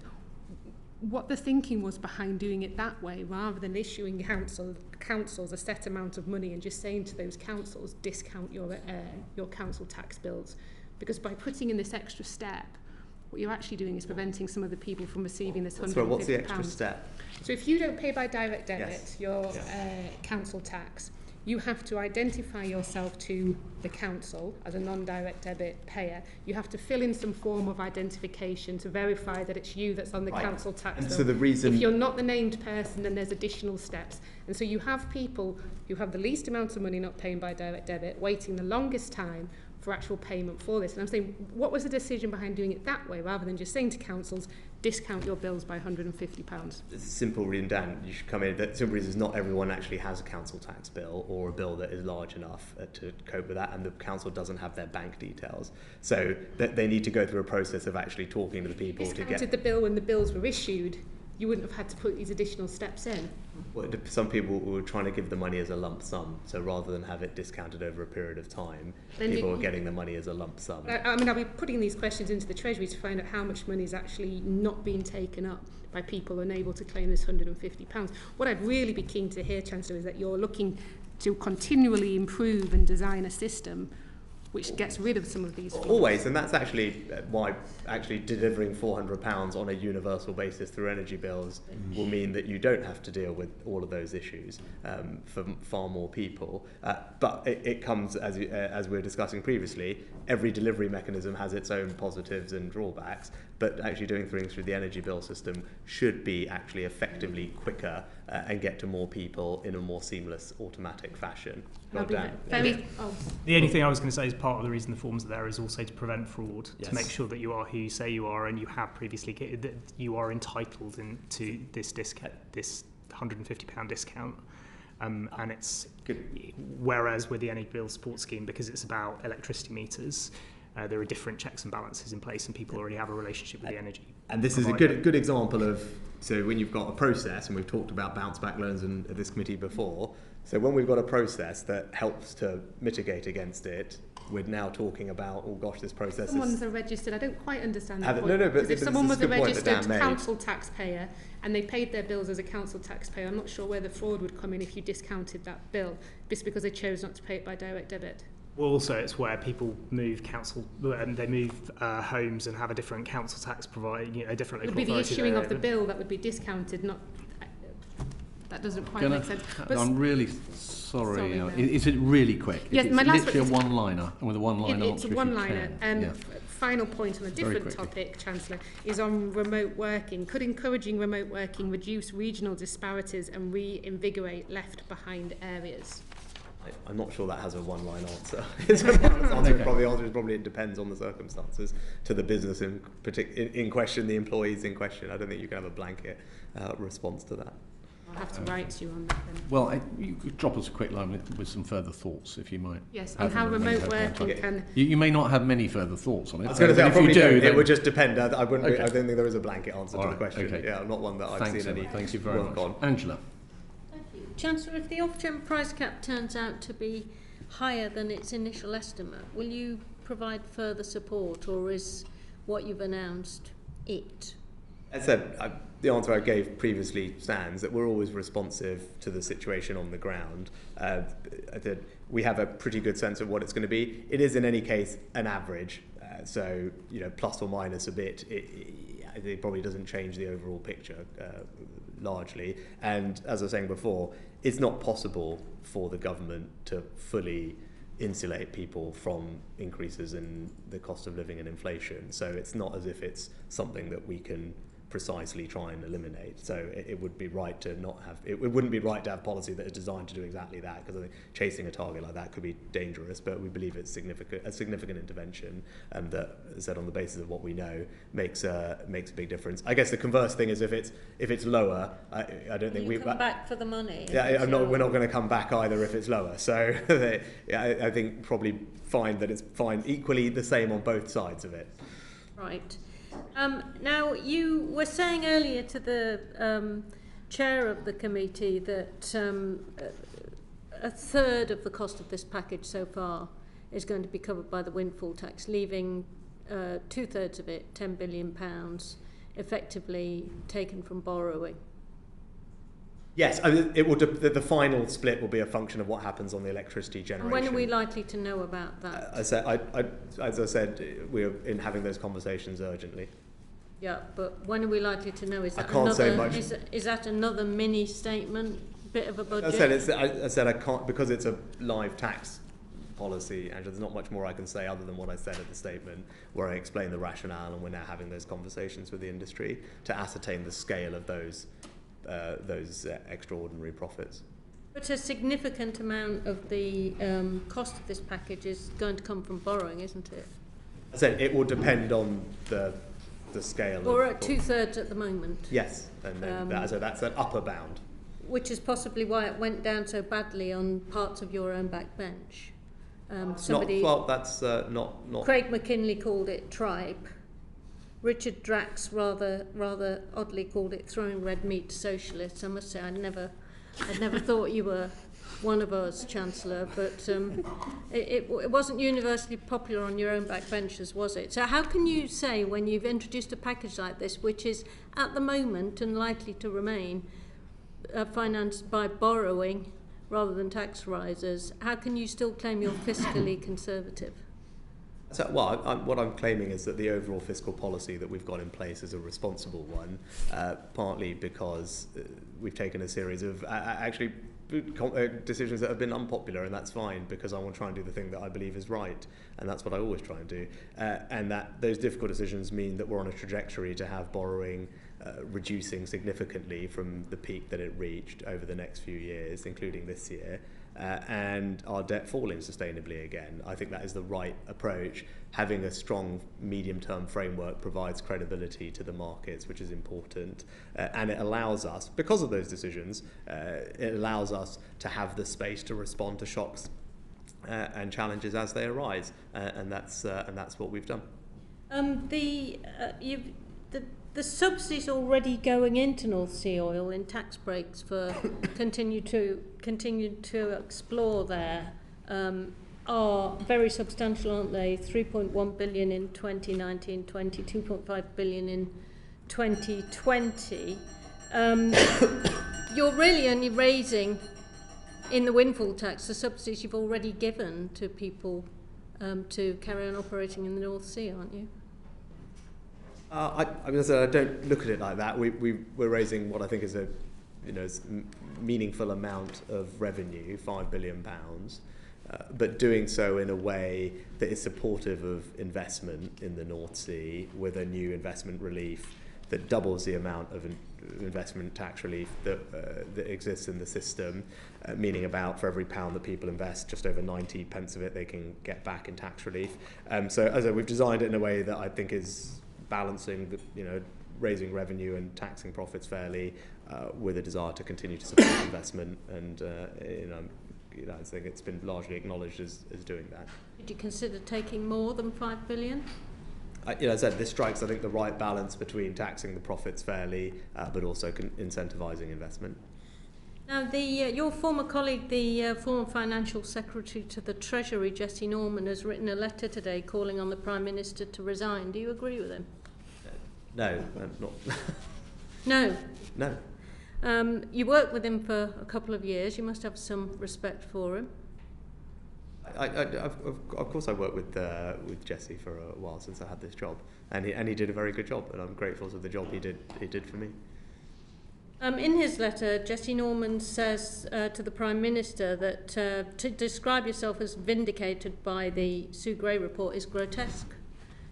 G: what the thinking was behind doing it that way, rather than issuing councils a set amount of money and just saying to those councils, discount your council tax bills. Because by putting in this extra step, what you're actually doing is preventing some of the people from receiving this £150.
A: So what's the extra step?
G: So if you don't pay by direct debit your
A: Yes.
G: council tax, you have to identify yourself to the council as a non-direct debit payer. You have to fill in some form of identification to verify that it's you that's on the council tax bill.
A: So the reason,
G: if you're not the named person, then there's additional steps. And so you have people who have the least amount of money not paying by direct debit, waiting the longest time for actual payment for this. And I'm saying, what was the decision behind doing it that way, rather than just saying to councils, discount your bills by £150?
A: it's simple, really, Dan. You should come in. The simple reason is not everyone actually has a council tax bill or a bill that is large enough to cope with that, and the council doesn't have their bank details. So they need to go through a process of actually talking to the people to get...
G: Discounted the bill when the bills were issued, you wouldn't have had to put these additional steps in.
A: Well, some people were trying to give the money as a lump sum, so rather than have it discounted over a period of time,
G: Then
A: people were getting the money as a lump sum.
G: I mean, I'll be putting these questions into the Treasury to find out how much money is actually not being taken up by people unable to claim this £150. What I'd really be keen to hear, Chancellor, is that you're looking to continually improve and design a system which gets rid of some of these fees.
A: Always, and that's actually why actually delivering £400 on a universal basis through energy bills will mean that you don't have to deal with all of those issues for far more people. But it comes, as we were discussing previously, every delivery mechanism has its own positives and drawbacks, but actually doing things through the energy bill system should be actually effectively quicker and get to more people in a more seamless, automatic fashion.
D: The only thing I was going to say is part of the reason the forms are there is also to prevent fraud,
A: Yes.
D: to make sure that you are who you say you are and you have previously that you are entitled to this discount, this £150 discount. And it's good. Whereas with the energy bill support scheme, because it's about electricity meters, there are different checks and balances in place, and people already have a relationship with the energy.
A: And this
D: provider.
A: is a good example of, so when you've got a process, and we've talked about bounce back loans in this committee before, so when we've got a process that helps to mitigate against it, we're now talking about, oh gosh, this process
G: Someone's a registered, I don't quite understand that
A: No,
G: point.
A: but
G: Because if someone was a registered
A: made.
G: council taxpayer and they paid their bills as a council taxpayer, I'm not sure where the fraud would come in if you discounted that bill, just because they chose not to pay it by direct debit.
D: Well, also it's where people move they move homes and have a different council tax provider, a different
G: It
D: local
G: would be the
D: authority
G: issuing
D: there.
G: of the bill that would be discounted, not... That doesn't quite
B: Gonna-
G: make sense. But
B: I'm really sorry.
G: Sorry,
B: Al.
G: no.
B: Is it really quick?
G: Yes,
B: it's
G: my last
B: literally
G: one
B: a one-liner, and with a one-liner
G: It's a
B: answer if you
G: one-liner.
B: can. Yeah.
G: Final point on a
B: Very
G: different
B: quickly.
G: topic, Chancellor, is on remote working. Could encouraging remote working reduce regional disparities and reinvigorate left-behind areas?
A: I'm not sure that has a one-line answer. It's a balanced answer.
B: Okay.
A: Probably the answer is probably it depends on the circumstances, to the business in question, the employees in question. I don't think you can have a blanket response to that.
G: I'll have to write to you on that then.
B: Well, you could drop us a quick line with some further thoughts, if you might.
G: Yes,
B: have
G: on how
B: them when you
G: remote
B: have time.
G: working can...
B: You may not have many further thoughts on it.
A: I was going to say,
B: but
A: I
B: if
A: probably
B: you do,
A: don't.
B: then
A: It would just depend. I wouldn't.
B: Okay.
A: I don't think there is a blanket answer
B: All
A: to
B: right,
A: the question.
B: okay.
A: Yeah, not one that I've
B: Thanks,
A: seen any
B: Emma. Thank you very
A: work
B: much.
A: on.
B: Angela.
F: Thank you. Chancellor, if the off-gen price cap turns out to be higher than its initial estimate, will you provide further support, or is what you've announced it?
A: As I said, the answer I gave previously stands, that we're always responsive to the situation on the ground. That we have a pretty good sense of what it's going to be. It is in any case an average, so plus or minus a bit. It probably doesn't change the overall picture largely. And as I was saying before, it's not possible for the government to fully insulate people from increases in the cost of living and inflation. So it's not as if it's something that we can precisely try and eliminate. So it would be right to not have, it wouldn't be right to have policy that is designed to do exactly that, because I think chasing a target like that could be dangerous, but we believe it's a significant intervention, and that, as I said, on the basis of what we know, makes a big difference. I guess the converse thing is if it's lower, I don't think
F: Will you come back for the money?
A: Yeah, we're not going to come back either if it's lower. So I think probably find that it's fine equally the same on both sides of it.
F: Right. Now, you were saying earlier to the chair of the committee that a third of the cost of this package so far is going to be covered by the windfall tax, leaving two-thirds of it, £10 billion, effectively taken from borrowing.
A: Yes, it will. The final split will be a function of what happens on the electricity generation.
F: And when are we likely to know about that?
A: As I said, we're in having those conversations urgently.
F: Yeah, but when are we likely to know? Is that
A: I can't say
F: another?
A: much.
F: Is that another mini statement, bit of a budget?
A: I said I can't, because it's a live tax policy, and there's not much more I can say other than what I said at the statement, where I explain the rationale, and we're now having those conversations with the industry to ascertain the scale of those extraordinary profits.
F: But a significant amount of the cost of this package is going to come from borrowing, isn't it?
A: I said it will depend on the scale.
F: We're at two-thirds at the moment.
A: Yes, and then that's an upper bound.
F: Which is possibly why it went down so badly on parts of your own backbench.
A: That's not.
F: Craig McKinley called it tripe. Richard Drax rather oddly called it throwing red meat to socialists. I must say, I'd never thought you were one of us, Chancellor, but it wasn't universally popular on your own backbenchers, was it? So how can you say, when you've introduced a package like this, which is at the moment and likely to remain financed by borrowing rather than tax rises, how can you still claim you're fiscally conservative?
A: So, well, what I'm claiming is that the overall fiscal policy that we've got in place is a responsible one, partly because we've taken a series of actually decisions that have been unpopular, and that's fine, because I want to try and do the thing that I believe is right, and that's what I always try and do. And that those difficult decisions mean that we're on a trajectory to have borrowing reducing significantly from the peak that it reached over the next few years, including this year. And our debt falling sustainably again. I think that is the right approach. Having a strong medium-term framework provides credibility to the markets, which is important, and it allows us, because of those decisions, it allows us to have the space to respond to shocks and challenges as they arise, and that's what we've done.
H: The subsidies already going into North Sea oil in tax breaks for continue to explore there are very substantial, aren't they? 3.1 billion in 2019, 2.5 billion in 2020. You're really only raising in the windfall tax the subsidies you've already given to people to carry on operating in the North Sea, aren't you?
A: I don't look at it like that. We're raising what I think is a meaningful amount of revenue, £5 billion, but doing so in a way that is supportive of investment in the North Sea, with a new investment relief that doubles the amount of investment tax relief that exists in the system, meaning about for every £1 that people invest, just over 90 pence of it they can get back in tax relief. So as we've designed it in a way that I think is balancing the, raising revenue and taxing profits fairly, with a desire to continue to support investment, and I think it's been largely acknowledged as doing that.
H: Did you consider taking more than 5 billion?
A: As I said, this strikes, I think, the right balance between taxing the profits fairly, but also incentivising investment.
H: Now, your former colleague, the former Financial Secretary to the Treasury, Jesse Norman, has written a letter today calling on the Prime Minister to resign. Do you agree with him?
A: No, not.
H: No?
A: No.
H: You worked with him for a couple of years. You must have some respect for him.
A: Of course, I worked with Jesse for a while since I had this job, and he did a very good job, and I'm grateful for the job he did for me.
H: In his letter, Jesse Norman says to the Prime Minister that to describe yourself as vindicated by the Sue Gray report is grotesque.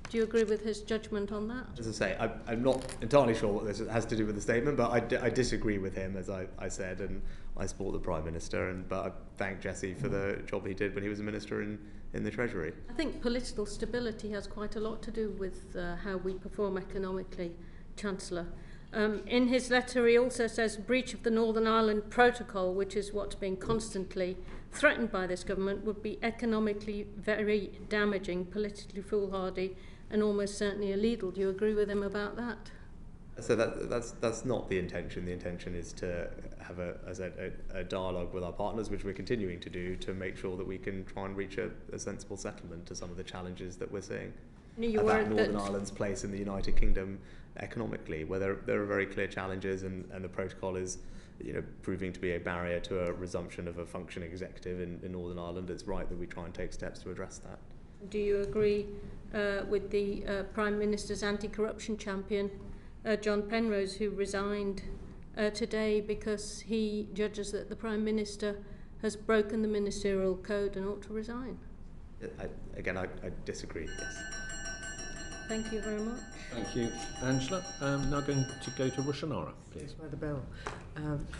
H: Do you agree with his judgment on that?
A: As I say, I'm not entirely sure what this has to do with the statement, but I disagree with him, as I said, and I support the Prime Minister, but I thank Jesse for the job he did when he was a Minister in the Treasury.
H: I think political stability has quite a lot to do with how we perform economically, Chancellor. In his letter, he also says breach of the Northern Ireland Protocol, which is what's being constantly threatened by this government, would be economically very damaging, politically foolhardy, and almost certainly illegal. Do you agree with him about that?
A: So that's not the intention. The intention is to have a dialogue with our partners, which we're continuing to do, to make sure that we can try and reach a sensible settlement to some of the challenges that we're seeing about Northern Ireland's place in the United Kingdom economically, where there are very clear challenges, and the protocol is proving to be a barrier to a resumption of a functioning executive in Northern Ireland. It's right that we try and take steps to address that.
H: Do you agree with the Prime Minister's anti-corruption champion, John Penrose, who resigned today because he judges that the Prime Minister has broken the ministerial code and ought to resign?
A: I disagree, yes.
H: Thank you very much.
B: Thank you, Angela. Now going to go to Rushanara, please.
I: By the bell,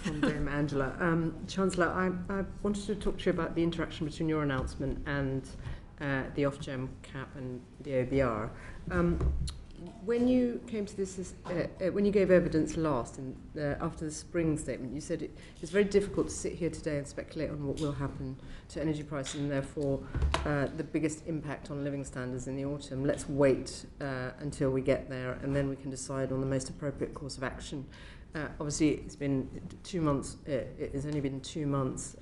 I: from Dame Angela. Chancellor, I wanted to talk to you about the interaction between your announcement and the off-gem cap and the OBR. When you came to this, when you gave evidence last, after the spring statement, you said it's very difficult to sit here today and speculate on what will happen to energy prices and therefore the biggest impact on living standards in the autumn. Let's wait until we get there, and then we can decide on the most appropriate course of action. Obviously, it's been 2 months. It has only been 2 months.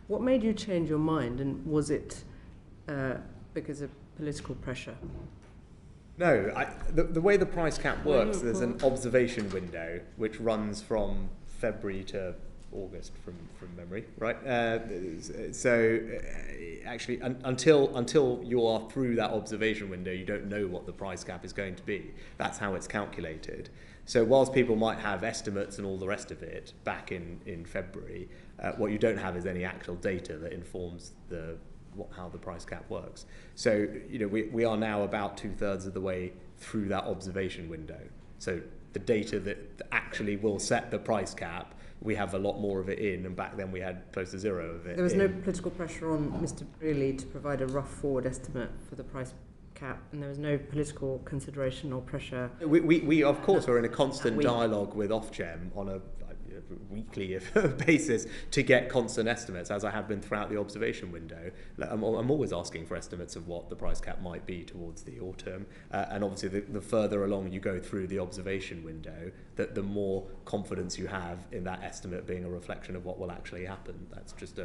I: What made you change your mind, and was it because of political pressure?
A: No, the way the price cap works, there's an observation window which runs from February to August from memory, right? Actually, until you are through that observation window, you don't know what the price cap is going to be. That's how it's calculated. So whilst people might have estimates and all the rest of it back in February, what you don't have is any actual data that informs how the price cap works. So we are now about 2/3 of the way through that observation window. So the data that actually will set the price cap, we have a lot more of it in, and back then we had close to zero of it.
I: There was no political pressure on Mr. Brearley to provide a rough forward estimate for the price cap, and there was no political consideration or pressure.
A: We of course are in a constant dialogue with Ofgem on a weekly basis to get constant estimates, as I have been throughout the observation window. I'm always asking for estimates of what the price cap might be towards the autumn, and obviously the further along you go through the observation window, that the more confidence you have in that estimate being a reflection of what will actually happen. That's just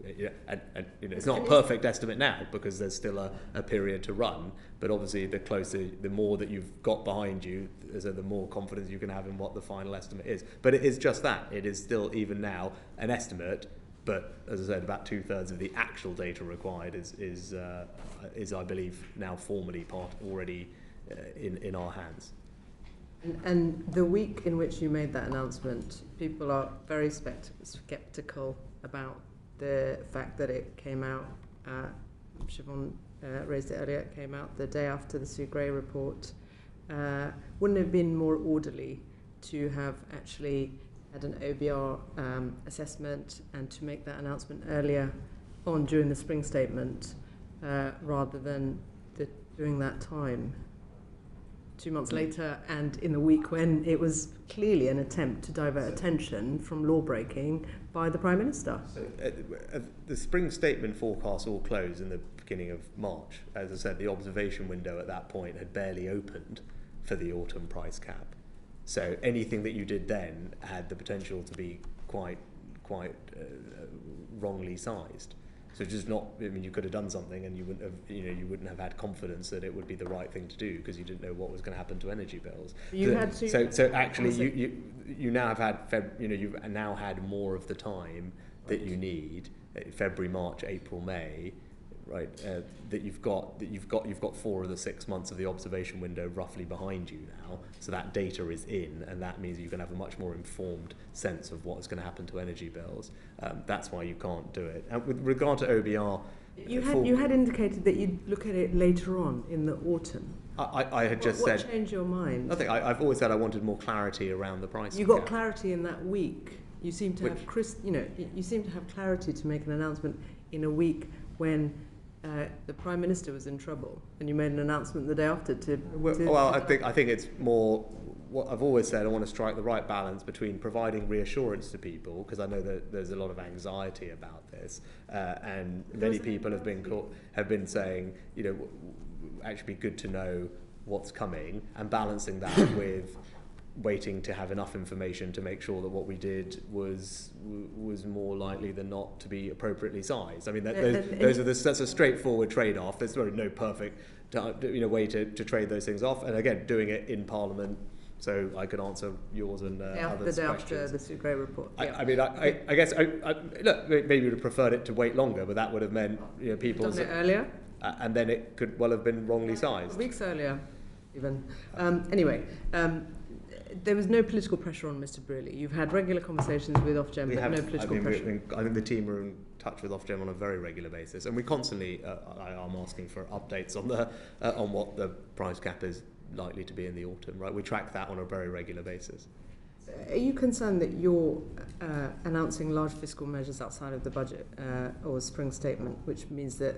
A: it's not a perfect estimate now because there's still a period to run, but obviously the more that you've got behind you, so the more confidence you can have in what the final estimate is. But it is just that. It is still, even now, an estimate, but as I said, about 2/3 of the actual data required is I believe, now formally already in our hands.
I: And the week in which you made that announcement, people are very sceptical about the fact that it came out, Siobhan raised it earlier, it came out the day after the Sue Gray report. Wouldn't it have been more orderly to have actually had an OBR assessment and to make that announcement earlier on during the spring statement rather than during that time, 2 months later, and in the week when it was clearly an attempt to divert attention from law breaking by the Prime Minister?
A: So, the spring statement forecasts all closed in the beginning of March. As I said, the observation window at that point had barely opened for the autumn price cap. So anything that you did then had the potential to be quite wrongly sized. So just not. I mean, you could have done something, and you wouldn't have had confidence that it would be the right thing to do because you didn't know what was going to happen to energy bills. So actually, you now have had you've now had more of the time that you need, February, March, April, May, right? That you've got 4 of the 6 months of the observation window roughly behind you now. So that data is in, and that means you can have a much more informed sense of what's going to happen to energy bills. That's why you can't do it. And with regard to OBR,
I: you had indicated that you'd look at it later on in the autumn.
A: I had just said.
I: What changed your mind?
A: I think I've always said I wanted more clarity around the price.
I: You got clarity in that week. You seem to you seem to have clarity to make an announcement in a week when the Prime Minister was in trouble, and you made an announcement the day after
A: I think it's more what I've always said. I want to strike the right balance between providing reassurance to people, because I know that there's a lot of anxiety about this, and many people have been saying, actually be good to know what's coming, and balancing that with waiting to have enough information to make sure that what we did was more likely than not to be appropriately sized. I mean, that's a straightforward trade-off. There's really no perfect way to trade those things off. And again, doing it in Parliament, so I could answer yours and others'
I: the day
A: questions.
I: after the Sue Gray report.
A: I mean, I guess look, maybe we would have preferred it to wait longer, but that would have meant people
I: done it earlier,
A: and then it could well have been wrongly sized.
I: Weeks earlier, even. Anyway. There was no political pressure on Mr. Brearley. You've had regular conversations with Ofgem, no political pressure.
A: I think the team are in touch with Ofgem on a very regular basis, and we constantly I'm asking for updates on what the price cap is likely to be in the autumn. Right, we track that on a very regular basis.
I: Are you concerned that you're announcing large fiscal measures outside of the budget or spring statement, which means that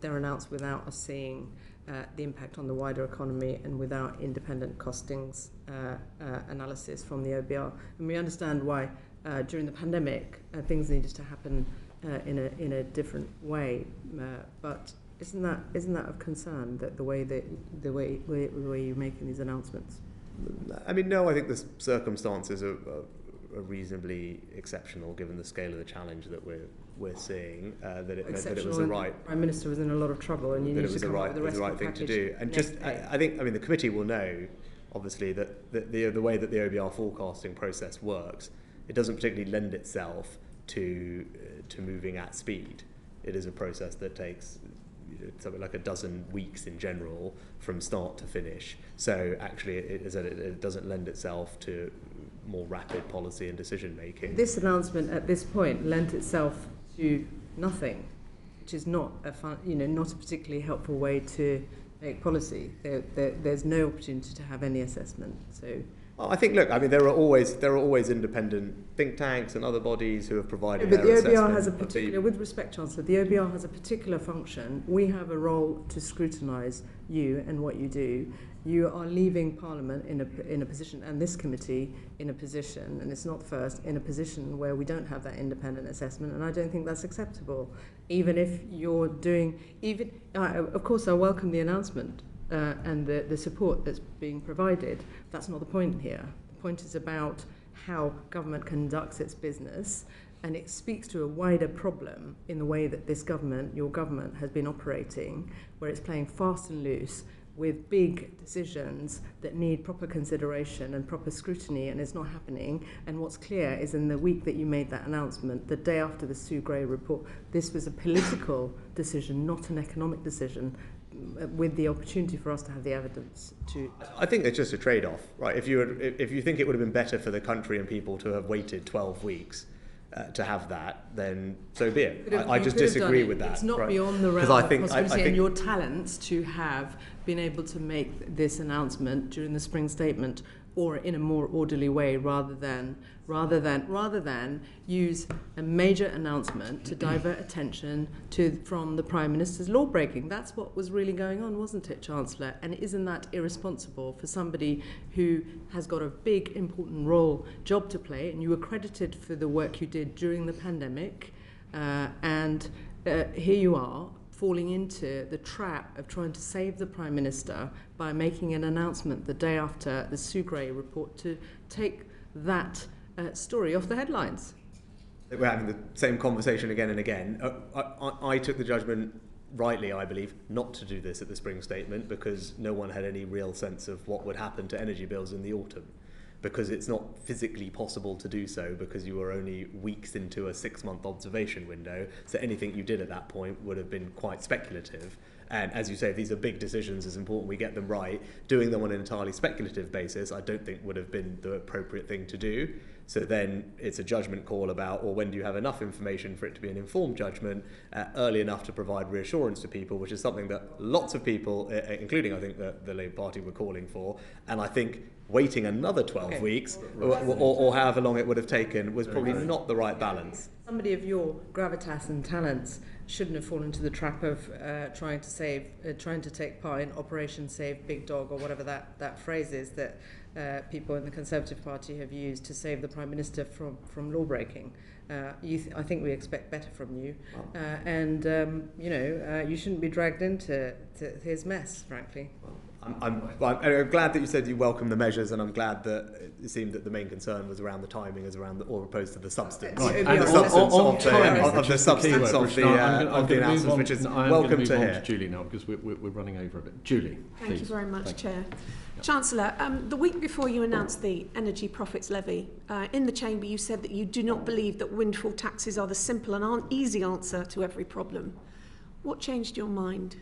I: they're announced without us seeing the impact on the wider economy and without independent costings analysis from the OBR? And we understand why during the pandemic things needed to happen in a different way, but isn't that of concern, that the way you're making these announcements?
A: I mean, no, I think the circumstances are reasonably exceptional given the scale of the challenge that we're seeing. That it meant that it was the right.
I: Prime Minister was in a lot of trouble, and you need to come up with the right
A: thing to do. And I think the committee will know, obviously, that the way that the OBR forecasting process works it doesn't particularly lend itself to moving at speed. It is a process that takes something like a dozen weeks in general from start to finish. So actually, it doesn't lend itself to more rapid policy and decision making.
I: This announcement at this point lent itself to nothing, which is not not a particularly helpful way to make policy. There's no opportunity to have any assessment. So.
A: Well, I think, look, I mean, there are always independent think tanks and other bodies who have provided
I: but
A: their
I: the OBR
A: assessment.
I: has a particular, with respect, Chancellor, the OBR has a particular function. We have a role to scrutinise you and what you do. You are leaving Parliament in a position, and this committee in a position, and it's not first, in a position where we don't have that independent assessment, and I don't think that's acceptable. Even if you're doing, of course, I welcome the announcement. And the support that's being provided. That's not the point here. The point is about how government conducts its business, and it speaks to a wider problem in the way that this government, your government, has been operating, where it's playing fast and loose with big decisions that need proper consideration and proper scrutiny, and it's not happening. And what's clear is in the week that you made that announcement, the day after the Sue Gray report, this was a political decision, not an economic decision, with the opportunity for us to have the evidence to...
A: I think it's just a trade-off, right? If you think it would have been better for the country and people to have waited 12 weeks to have that, then so be it. I just disagree with that.
I: It's not
A: right?
I: beyond the realm of possibility
A: I think
I: and your talents to have been able to make this announcement during the spring statement or in a more orderly way rather than use a major announcement to divert attention from the Prime Minister's law breaking. That's what was really going on, wasn't it, Chancellor? And isn't that irresponsible for somebody who has got a big, important job to play, and you were credited for the work you did during the pandemic, and here you are, falling into the trap of trying to save the Prime Minister by making an announcement the day after the Sue Gray report to take that story off the headlines.
A: We're having the same conversation again and again. I took the judgment, rightly I believe, not to do this at the spring statement because no one had any real sense of what would happen to energy bills in the autumn. Because it's not physically possible to do so because you were only weeks into a 6-month observation window. So anything you did at that point would have been quite speculative. And as you say, if these are big decisions, it's important we get them right. Doing them on an entirely speculative basis, I don't think would have been the appropriate thing to do. So then it's a judgment call about, or when do you have enough information for it to be an informed judgment, early enough to provide reassurance to people, which is something that lots of people, including I think the Labour Party, were calling for. And I think waiting another 12 weeks, or however long it would have taken, was probably not the right balance.
I: Somebody of your gravitas and talents shouldn't have fallen into the trap of trying to take part in Operation Save Big Dog, or whatever that phrase is that people in the Conservative Party have used to save the Prime Minister from law breaking. I think we expect better from you, and you shouldn't be dragged into his mess, frankly.
A: I'm glad that you said you welcome the measures, and I'm glad that it seemed that the main concern was around the timing, or opposed to the substance,
B: right.
A: And the substance of the announcements, which is welcome to hear.
B: To Julie now because we're running over a bit. Julie,
J: thank
B: please.
J: you very much, Chair. Chancellor, the week before you announced the Energy Profits Levy, in the Chamber you said that you do not believe that windfall taxes are the simple and easy answer to every problem. What changed your mind?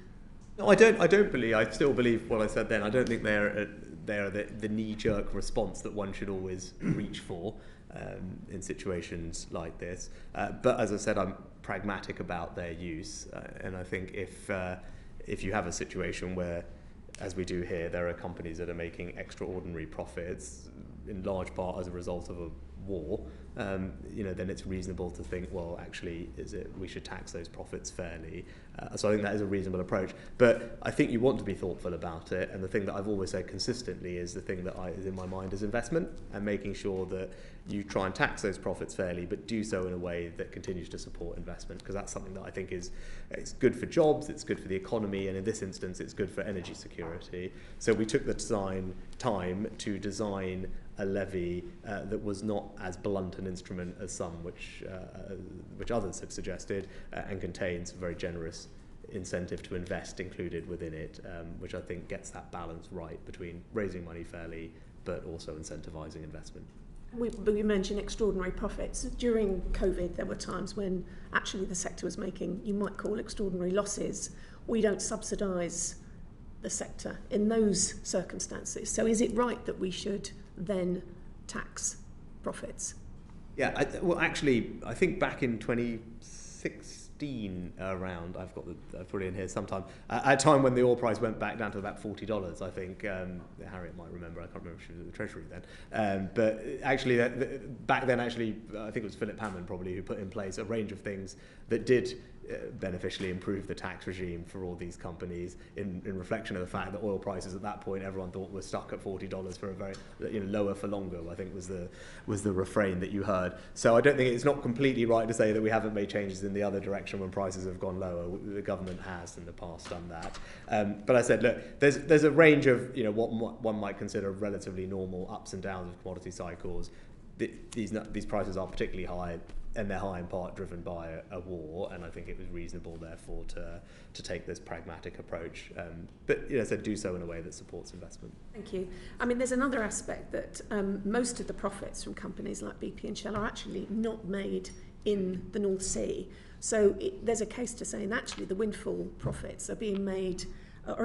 A: No, I don't believe. I still believe what I said then. I don't think they're the knee-jerk response that one should always reach for in situations like this. But as I said, I'm pragmatic about their use, and I think if you have a situation where, as we do here, there are companies that are making extraordinary profits, in large part as a result of a war, then it's reasonable to think, well, actually, we should tax those profits fairly. So I think that is a reasonable approach. But I think you want to be thoughtful about it, and the thing that I've always said consistently is the thing that is in my mind is investment, and making sure that you try and tax those profits fairly, but do so in a way that continues to support investment, because that's something that I think it's good for jobs, it's good for the economy, and in this instance, it's good for energy security. So we took the time to design a levy that was not as blunt an instrument as some, which others have suggested, and contains a very generous incentive to invest included within it, which I think gets that balance right between raising money fairly but also incentivising investment.
J: We mentioned extraordinary profits. During COVID, there were times when actually the sector was making, you might call, extraordinary losses. We don't subsidise the sector in those circumstances. So is it right that we should then tax profits?
A: Yeah, well, actually, I think back in 2016 around, I've put it in here sometime, at a time when the oil price went back down to about $40, I think, Harriet might remember, I can't remember if she was at the Treasury then, but actually, back then, actually, I think it was Philip Hammond probably who put in place a range of things that did beneficially improve the tax regime for all these companies in reflection of the fact that oil prices at that point everyone thought were stuck at $40 for a very lower for longer, I think was the refrain that you heard. So I don't think it's not completely right to say that we haven't made changes in the other direction when prices have gone lower. The government has in the past done that. But I said, look, there's a range of what one might consider relatively normal ups and downs of commodity cycles. These prices are particularly high, and they're high in part driven by a war, and I think it was reasonable, therefore, to take this pragmatic approach. But so do so in a way that supports investment.
J: Thank you. I mean, there's another aspect that most of the profits from companies like BP and Shell are actually not made in the North Sea. So there's a case to saying actually the windfall profits are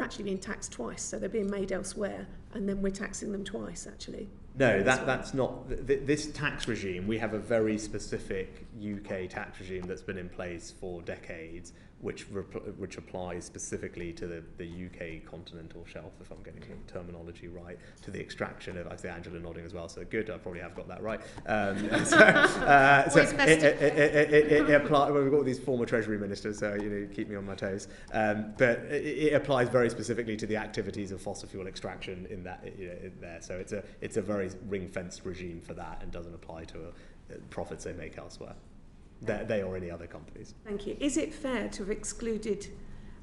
J: actually being taxed twice. So they're being made elsewhere, and then we're taxing them twice, actually.
A: No, that's not. This tax regime, we have a very specific UK tax regime that's been in place for decades, which applies specifically to the UK continental shelf, if I'm getting the terminology right, to the extraction of, I see Angela nodding as well, so good, I probably have got that right. So it applies, well, we've got all these former Treasury ministers, so keep me on my toes. But it applies very specifically to the activities of fossil fuel extraction in that in there. So it's a very ring-fenced regime for that and doesn't apply to profits they make elsewhere. They or any other companies.
J: Thank you. Is it fair to have excluded,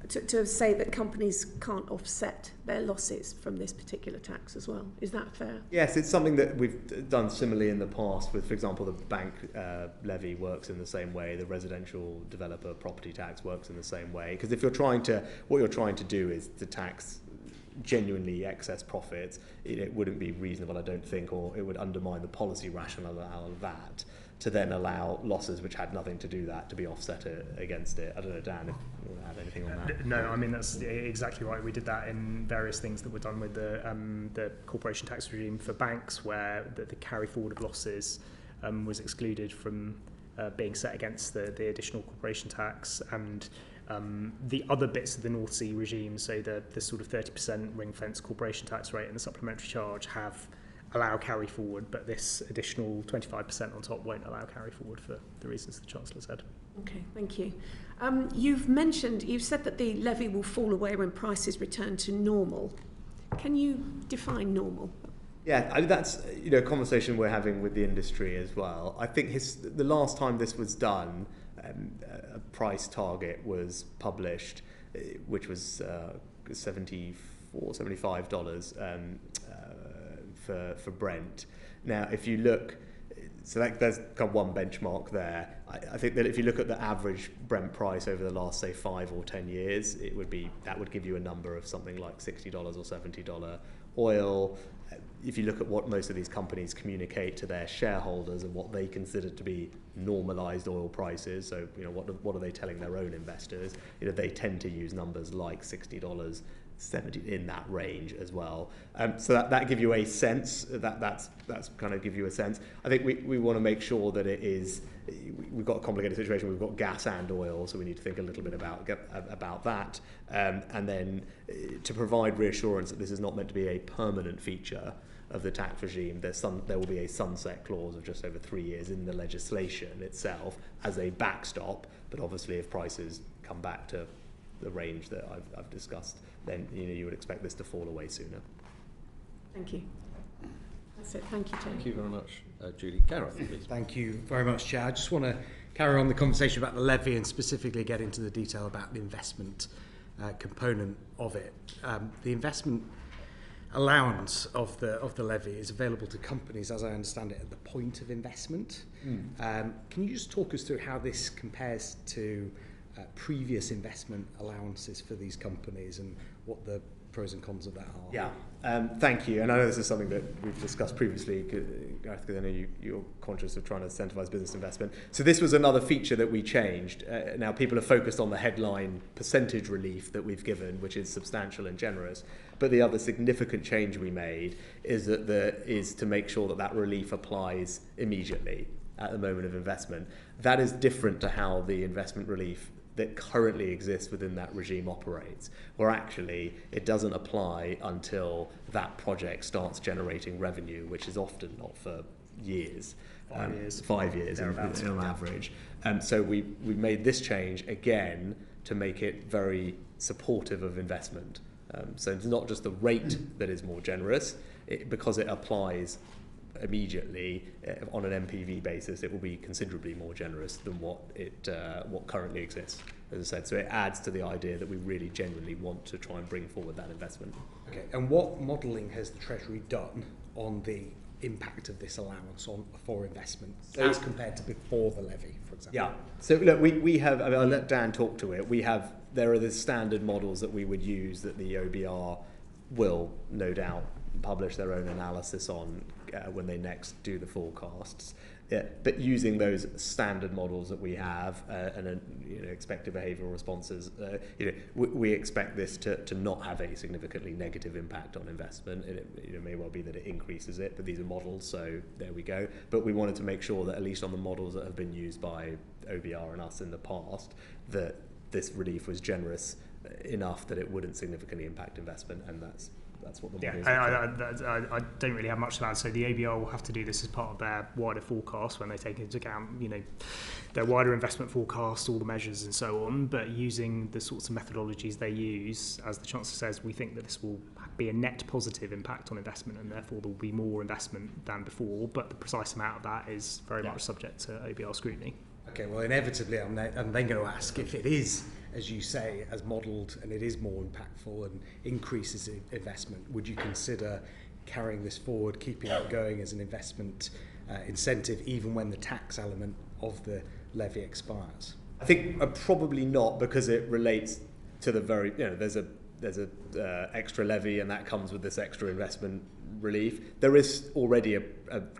J: to say that companies can't offset their losses from this particular tax as well? Is that fair?
A: Yes, it's something that we've done similarly in the past with, for example, the bank levy works in the same way, the residential developer property tax works in the same way. Because if what you're trying to do is to tax genuinely excess profits, it wouldn't be reasonable, I don't think, or it would undermine the policy rationale of that, to then allow losses which had nothing to do that to be offset against it. I don't know, Dan, if you want to add anything on that.
D: No, I mean, that's exactly right. We did that in various things that were done with the corporation tax regime for banks, where the carry forward of losses was excluded from being set against the additional corporation tax, and the other bits of the North Sea regime, so the sort of 30% ring-fence corporation tax rate and the supplementary charge allow carry forward, but this additional 25% on top won't allow carry forward for the reasons the Chancellor said.
J: Okay, thank you. You've said that the levy will fall away when prices return to normal. Can you define normal?
A: Yeah, I mean, that's a conversation we're having with the industry as well. I think the last time this was done, a price target was published, which was $74, $75 for Brent. Now, if you look, so there's kind of one benchmark there. I think that if you look at the average Brent price over the last, say, 5 or 10 years, that would give you a number of something like $60 or $70 oil. If you look at what most of these companies communicate to their shareholders and what they consider to be normalized oil prices, so what are they telling their own investors? They tend to use numbers like $60, 70 in that range as well. So that give you a sense. That's kind of give you a sense. I think we want to make sure that it is. We've got a complicated situation. We've got gas and oil, so we need to think a little bit about that. And then to provide reassurance that this is not meant to be a permanent feature of the tax regime, there will be a sunset clause of just over 3 years in the legislation itself as a backstop. But obviously, if prices come back to the range that I've discussed, then you would expect this to fall away sooner.
J: Thank you. That's it. Thank you, Tim.
B: Thank you very much, Julie. Gareth, please.
K: Thank you very much, Chair. I just want to carry on the conversation about the levy and specifically get into the detail about the investment component of it. The investment allowance of the levy is available to companies, as I understand it, at the point of investment. Can you just talk us through how this compares to previous investment allowances for these companies and what the pros and cons of that are?
A: Yeah. Thank you. And I know this is something that we've discussed previously, Gareth, because I know you're conscious of trying to incentivise business investment. So this was another feature that we changed. Now, people are focused on the headline percentage relief that we've given, which is substantial and generous. But the other significant change we made is to make sure that relief applies immediately at the moment of investment. That is different to how the investment relief that currently exists within that regime operates, where actually it doesn't apply until that project starts generating revenue, which is often not for years. 5 years on average. So we made this change again to make it very supportive of investment. So it's not just the rate that is more generous, because it applies immediately on an MPV basis, it will be considerably more generous than what currently exists, as I said. So it adds to the idea that we really genuinely want to try and bring forward that investment.
K: Okay, and what modelling has the Treasury done on the impact of this allowance for investment as compared to before the levy, for example?
A: Yeah. So look, we have. I mean, I'll let Dan talk to it. There are the standard models that we would use that the OBR will no doubt publish their own analysis on when they next do the forecasts. But using those standard models that we have and expected behavioural responses, we expect this to not have a significantly negative impact on investment. It may well be that it increases it, but these are models, so there we go. But we wanted to make sure that at least on the models that have been used by OBR and us in the past, that this relief was generous enough that it wouldn't significantly impact investment, and that's what the models are.
D: I don't really have much to add. So the ABR will have to do this as part of their wider forecast when they take into account, their wider investment forecast, all the measures and so on. But using the sorts of methodologies they use, as the Chancellor says, we think that this will be a net positive impact on investment, and therefore there will be more investment than before. But the precise amount of that is very much subject to OBR scrutiny.
K: Okay, well, inevitably, I'm then going to ask if it is, as you say, as modelled, and it is more impactful and increases investment, would you consider carrying this forward, keeping it going as an investment incentive, even when the tax element of the levy expires?
A: I think probably not, because it relates to the very, there's a extra levy, and that comes with this extra investment relief. There is already a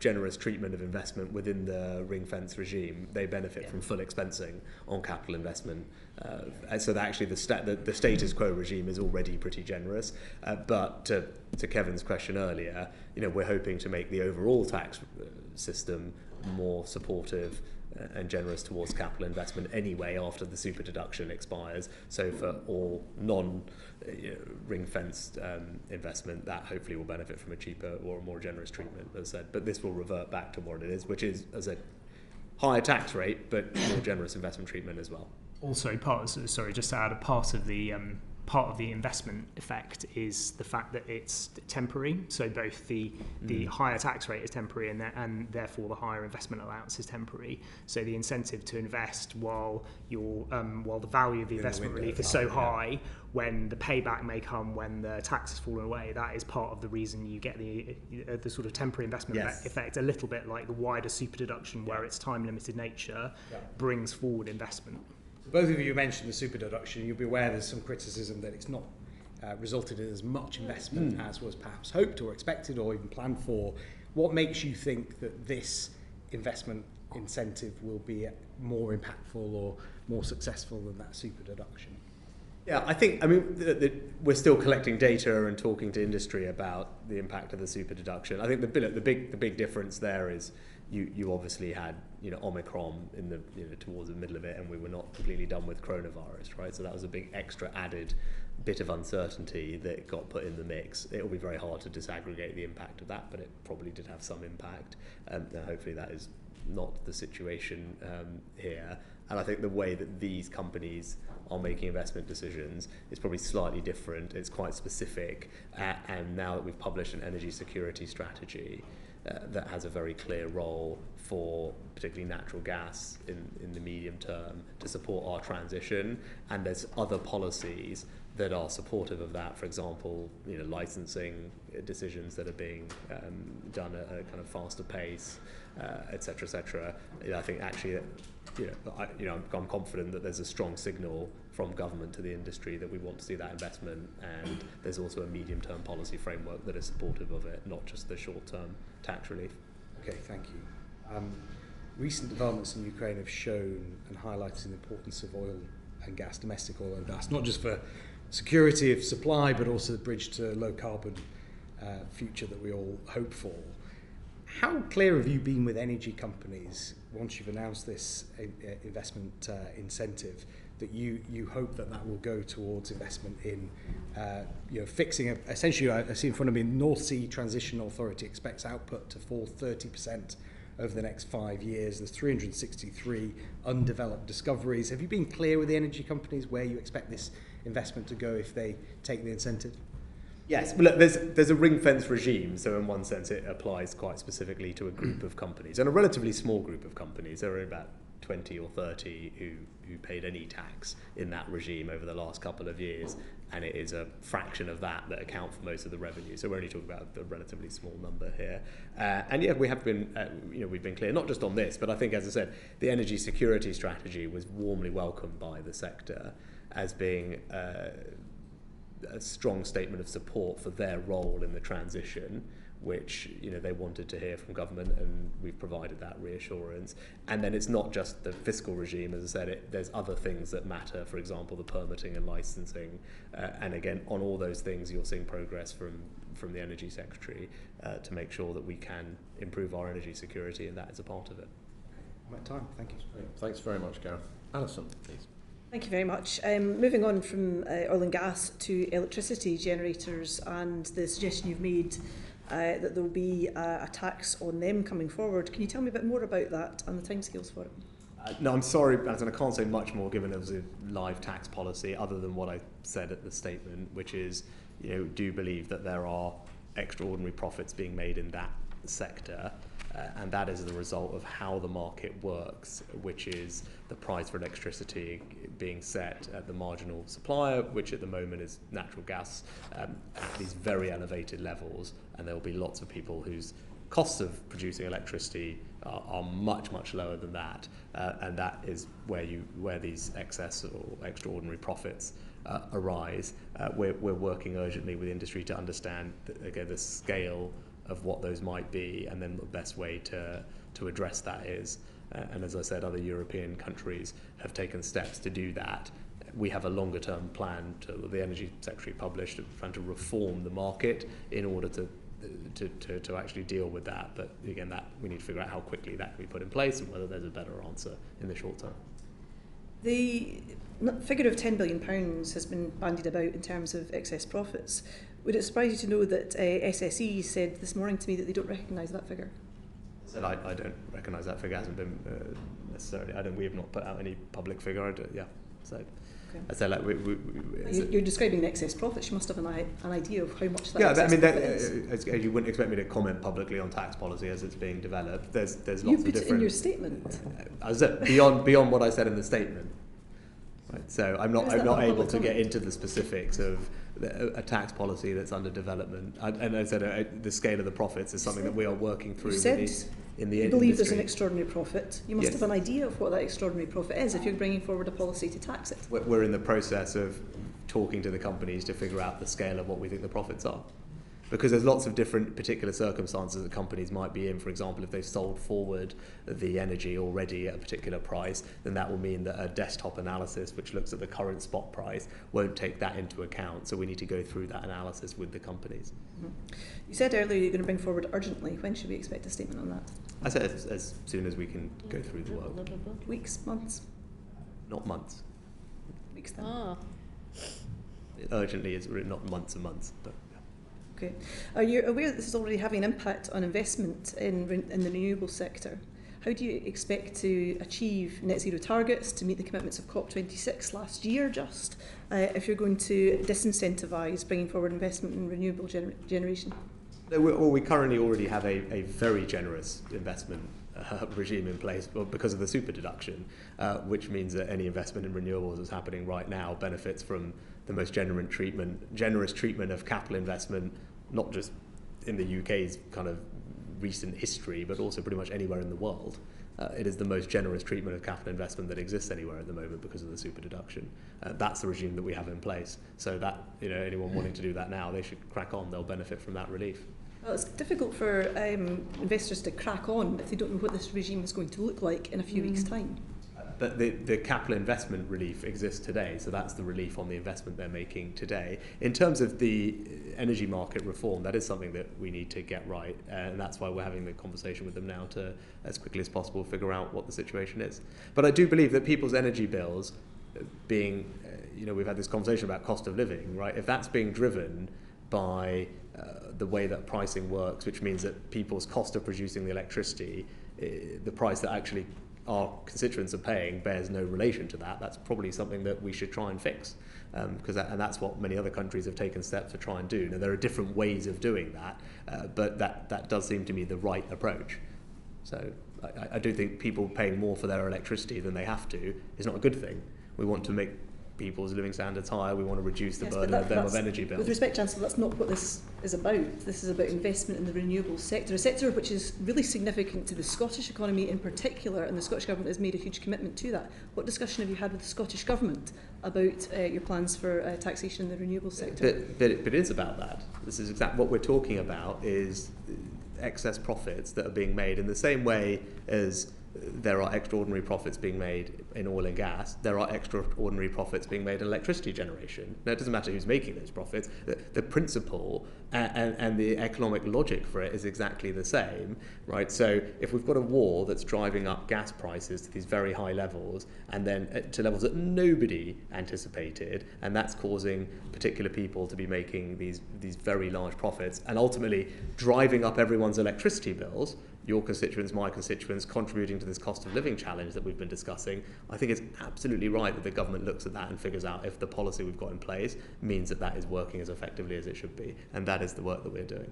A: generous treatment of investment within the ring-fence regime. They benefit from full expensing on capital investment. So that actually the status quo regime is already pretty generous. But to Kevin's question earlier, we're hoping to make the overall tax system more supportive and generous towards capital investment anyway after the super deduction expires. So for all non-ring-fenced investment, that hopefully will benefit from a cheaper or a more generous treatment, as I said. But this will revert back to what it is, which is, as I said, higher tax rate, but more generous investment treatment as well.
D: Also, just to add, a part of the investment effect is the fact that it's temporary. So both the higher tax rate is temporary, and therefore the higher investment allowance is temporary. So the incentive to invest while the value of the investment relief is so high, when the payback may come when the tax has fallen away, that is part of the reason you get the sort of temporary investment effect, a little bit like the wider super deduction, where its time limited nature brings forward investment.
K: Both of you mentioned the super deduction. You'll be aware there's some criticism that it's not resulted in as much investment as was perhaps hoped or expected or even planned for. What makes you think that this investment incentive will be more impactful or more successful than that super deduction?
A: Yeah, we're still collecting data and talking to industry about the impact of the super deduction. I think the big difference there is you obviously had Omicron in the towards the middle of it, and we were not completely done with coronavirus, right? So that was a big extra added bit of uncertainty that got put in the mix. It will be very hard to disaggregate the impact of that, but it probably did have some impact. And hopefully that is not the situation here. And I think the way that these companies are making investment decisions is probably slightly different. It's quite specific. And now that we've published an energy security strategy that has a very clear role for particularly natural gas in the medium term to support our transition, and there's other policies that are supportive of that. For example, licensing decisions that are being done at a kind of faster pace, et cetera, et cetera. I think actually, I'm confident that there's a strong signal from government to the industry that we want to see that investment, and there's also a medium-term policy framework that is supportive of it, not just the short-term tax relief.
K: Okay, thank you. Recent developments in Ukraine have shown and highlighted the importance of oil and gas, domestic oil and gas, not just for security of supply, but also the bridge to low carbon future that we all hope for. How clear have you been with energy companies once you've announced this investment incentive that you hope that will go towards investment in fixing essentially, I see in front of me, North Sea Transition Authority expects output to fall 30% over the next 5 years. There's 363 undeveloped discoveries. Have you been clear with the energy companies where you expect this investment to go if they take the incentive?
A: Yes, well, look, there's a ring-fence regime, so in one sense it applies quite specifically to a group of companies, and a relatively small group of companies. There are about 20 or 30 who paid any tax in that regime over the last couple of years, and it is a fraction of that account for most of the revenue. So we're only talking about the relatively small number here. And yeah, we have been, we've been clear, not just on this, but I think, as I said, the energy security strategy was warmly welcomed by the sector as being a strong statement of support for their role in the transition, which they wanted to hear from government, and we've provided that reassurance. And then it's not just the fiscal regime, as I said, there's other things that matter, for example, the permitting and licensing. And again, on all those things, you're seeing progress from the Energy Secretary to make sure that we can improve our energy security, and that is a part of it.
K: I'm at time. Thank you.
B: Thanks very much, Gareth. Alison, please.
L: Thank you very much. Moving on from oil and gas to electricity generators and the suggestion you've made that there will be a tax on them coming forward. Can you tell me a bit more about that and the timescales for it?
A: No, I'm sorry, Alison, I can't say much more given it was a live tax policy other than what I said at the statement, which is, do believe that there are extraordinary profits being made in that sector. And that is the result of how the market works, which is the price for electricity being set at the marginal supplier, which at the moment is natural gas, at these very elevated levels. And there will be lots of people whose costs of producing electricity are much, much lower than that. And that is where these excess or extraordinary profits arise. We're working urgently with industry to understand the scale of what those might be, and then the best way to address that is. And as I said, other European countries have taken steps to do that. We have a longer term plan the Energy Secretary published, a plan to reform the market in order to actually deal with that. But again, that we need to figure out how quickly that can be put in place and whether there's a better answer in the short term.
L: The figure of £10 billion has been bandied about in terms of excess profits. Would it surprise you to know that SSE said this morning to me that they don't recognise that figure?
A: I don't recognise that figure. Hasn't been necessarily. We have not put out any public figure. So
L: Okay.
A: I said,
L: You're describing excess profits. You must have an idea of how much that
A: is. You wouldn't expect me to comment publicly on tax policy as it's being developed. There's lots of different.
L: You put it in your statement.
A: As I said, beyond what I said in the statement. Right. So I'm not able to get into the specifics of a tax policy that's under development. And I said the scale of the profits is something that we are working through in the industry.
L: You believe there's an extraordinary profit. You must have an idea of what that extraordinary profit is if you're bringing forward a policy to tax it.
A: We're in the process of talking to the companies to figure out the scale of what we think the profits are. Because there's lots of different particular circumstances that companies might be in. For example, if they've sold forward the energy already at a particular price, then that will mean that a desktop analysis, which looks at the current spot price, won't take that into account. So we need to go through that analysis with the companies.
L: Mm-hmm. You said earlier you're going to bring forward urgently. When should we expect a statement on that?
A: I said as soon as we can go through the work.
L: Weeks, months?
A: Not months.
L: Weeks then.
A: Urgently is not months and months, but.
L: Okay. Are you aware that this is already having an impact on investment in the renewable sector? How do you expect to achieve net zero targets, to meet the commitments of COP26 last year if you're going to disincentivise bringing forward investment in renewable generation?
A: We currently already have a very generous investment regime in place because of the super deduction, which means that any investment in renewables that's happening right now benefits from the most generous treatment of capital investment, not just in the UK's kind of recent history, but also pretty much anywhere in the world. It is the most generous treatment of capital investment that exists anywhere at the moment because of the super deduction. That's the regime that we have in place. So that, anyone wanting to do that now, they should crack on. They'll benefit from that relief.
L: Well, it's difficult for investors to crack on if they don't know what this regime is going to look like in a few weeks' time.
A: But the capital investment relief exists today, so that's the relief on the investment they're making today. In terms of the energy market reform, that is something that we need to get right, and that's why we're having the conversation with them now to, as quickly as possible, figure out what the situation is. But I do believe that people's energy bills being, we've had this conversation about cost of living, right? If that's being driven by the way that pricing works, which means that people's cost of producing the electricity, the price that actually our constituents are paying bears no relation to that, that's probably something that we should try and fix. And that's what many other countries have taken steps to try and do. Now, there are different ways of doing that, but that does seem to me the right approach. So I do think people paying more for their electricity than they have to is not a good thing. We want to make people's living standards higher. We want to reduce the burden of them of energy bills.
L: With respect, Chancellor, that's not what this is about. This is about investment in the renewables sector, a sector which is really significant to the Scottish economy in particular, and the Scottish Government has made a huge commitment to that. What discussion have you had with the Scottish Government about your plans for taxation in the renewables sector?
A: But it is about that. This is exactly what we're talking about, is excess profits that are being made in the same way as there are extraordinary profits being made in oil and gas. There are extraordinary profits being made in electricity generation. Now, it doesn't matter who's making those profits. The principle and the economic logic for it is exactly the same, right? So if we've got a war that's driving up gas prices to these very high levels, and then to levels that nobody anticipated, and that's causing particular people to be making these very large profits, and ultimately driving up everyone's electricity bills, your constituents, my constituents, contributing to this cost of living challenge that we've been discussing, I think it's absolutely right that the government looks at that and figures out if the policy we've got in place means that that is working as effectively as it should be. And that is the work that we're doing.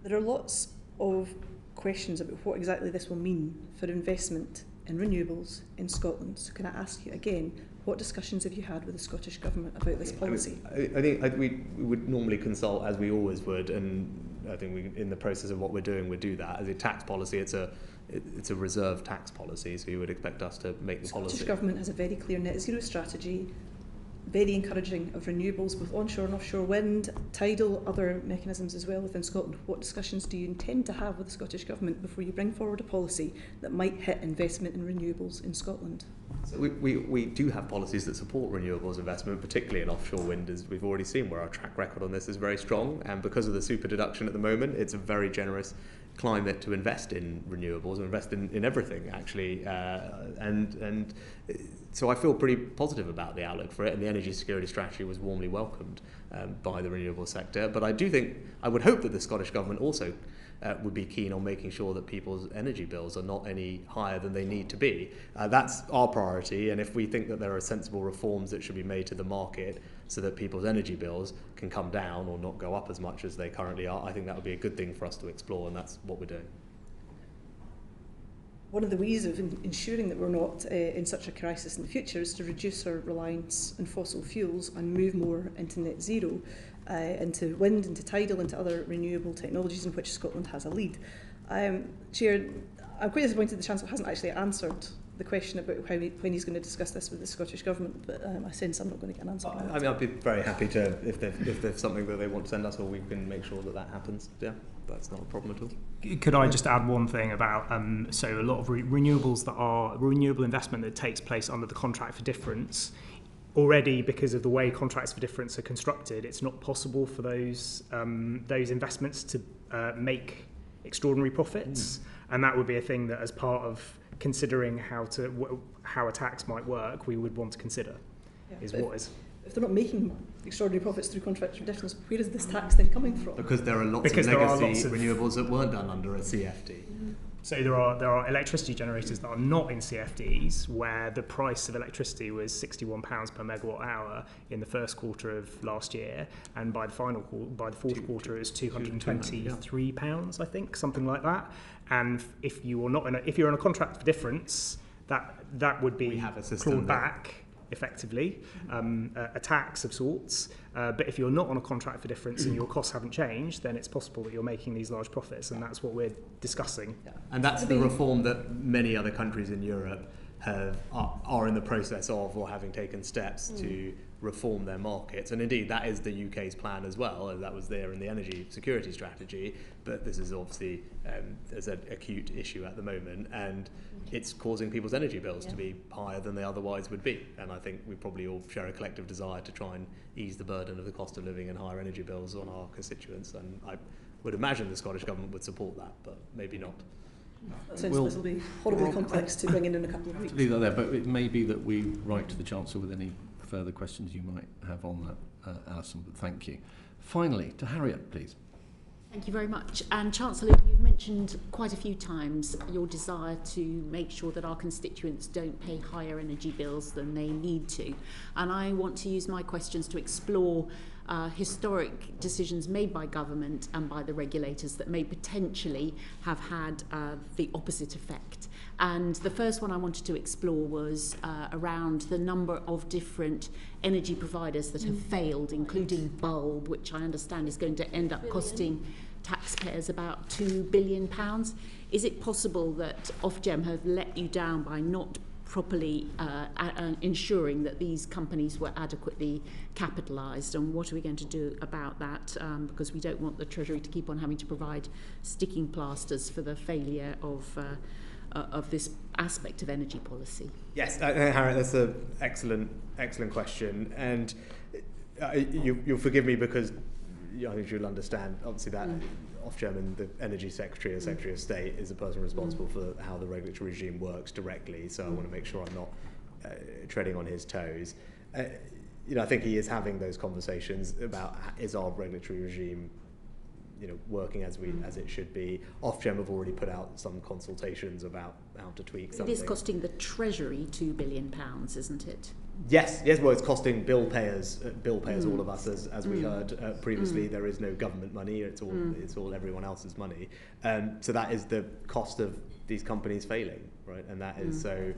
L: There are lots of questions about what exactly this will mean for investment in renewables in Scotland. So can I ask you again, what discussions have you had with the Scottish Government about this policy?
A: I think we would normally consult, as we always would, and I think in the process of what we're doing, we do that. As a tax policy, it's a reserve tax policy, so you would expect us to make the policy.
L: The Scottish Government has a very clear net zero strategy, very encouraging of renewables, both onshore and offshore wind, tidal, other mechanisms as well within Scotland. What discussions do you intend to have with the Scottish Government before you bring forward a policy that might hit investment in renewables in Scotland?
A: So we do have policies that support renewables investment, particularly in offshore wind, as we've already seen, where our track record on this is very strong. And because of the super deduction at the moment, it's a very generous climate to invest in renewables, and invest in everything, actually. And so I feel pretty positive about the outlook for it, and the energy security strategy was warmly welcomed by the renewable sector. But I would hope that the Scottish Government also would be keen on making sure that people's energy bills are not any higher than they need to be. That's our priority, and if we think that there are sensible reforms that should be made to the market so that people's energy bills can come down or not go up as much as they currently are, I think that would be a good thing for us to explore, and that's what we're doing.
L: One of the ways of ensuring that we're not in such a crisis in the future is to reduce our reliance on fossil fuels and move more into net zero, into wind, into tidal, into other renewable technologies in which Scotland has a lead. Chair, I'm quite disappointed the Chancellor hasn't actually answered the question about when he's going to discuss this with the Scottish Government, but I sense I'm not going to get an answer.
A: I mean, I'd be very happy to, if there's something that they want to send us, or we can make sure that happens. Yeah, that's not a problem at all.
D: Could I just add one thing about, so a lot of renewables that are renewable investment that takes place under the contract for difference, already because of the way contracts for difference are constructed, it's not possible for those investments to make extraordinary profits, and that would be a thing that, as part of considering how a tax might work, we would want to consider. If
L: they're not making extraordinary profits through contracts for difference, where is this tax then coming from?
A: Because there are lots of legacy renewables that weren't done under a CFD.
D: So there are electricity generators that are not in CFDs where the price of electricity was £61 per megawatt hour in the first quarter of last year, and by the fourth quarter it was £223, I think, something like that. And if you're in a contract for difference, that would be clawed back effectively, a tax of sorts. But if you're not on a contract for difference and your costs haven't changed, then it's possible that you're making these large profits, and that's what we're discussing.
A: Yeah. And that's the reform that many other countries in Europe are in the process of, or having taken steps to reform their markets. And indeed, that is the UK's plan as well, and that was there in the energy security strategy. But this is obviously there's an acute issue at the moment, and it's causing people's energy bills to be higher than they otherwise would be. And I think we probably all share a collective desire to try and ease the burden of the cost of living and higher energy bills on our constituents. And I would imagine the Scottish Government would support that, but maybe not.
L: That sounds this will be horribly complex to bring in a couple of weeks.
B: Leave that there, but it may be that we write to the Chancellor with any further questions you might have on that, Alison, but thank you. Finally, to Harriet, please.
M: Thank you very much. And Chancellor, you've mentioned quite a few times your desire to make sure that our constituents don't pay higher energy bills than they need to. And I want to use my questions to explore historic decisions made by government and by the regulators that may potentially have had the opposite effect. And the first one I wanted to explore was around the number of different energy providers that have failed, including Bulb, which I understand is going to end up costing taxpayers about £2 billion. Is it possible that Ofgem have let you down by not properly ensuring that these companies were adequately capitalised, and what are we going to do about that, because we don't want the Treasury to keep on having to provide sticking plasters for the failure of this aspect of energy policy?
A: Yes, Harriet, that's an excellent question, and you'll forgive me because I think you'll understand, obviously, that Ofgem and the Energy Secretary, or Secretary of State, is the person responsible for how the regulatory regime works directly, so I want to make sure I'm not treading on his toes. I think he is having those conversations about, is our regulatory regime working as it should be. Ofgem have already put out some consultations about how to tweak something.
M: It is costing the Treasury £2 billion, isn't it?
A: Yes. Well, it's costing bill payers, all of us, as we heard previously. There is no government money; it's all everyone else's money. So that is the cost of these companies failing, right? And that is so.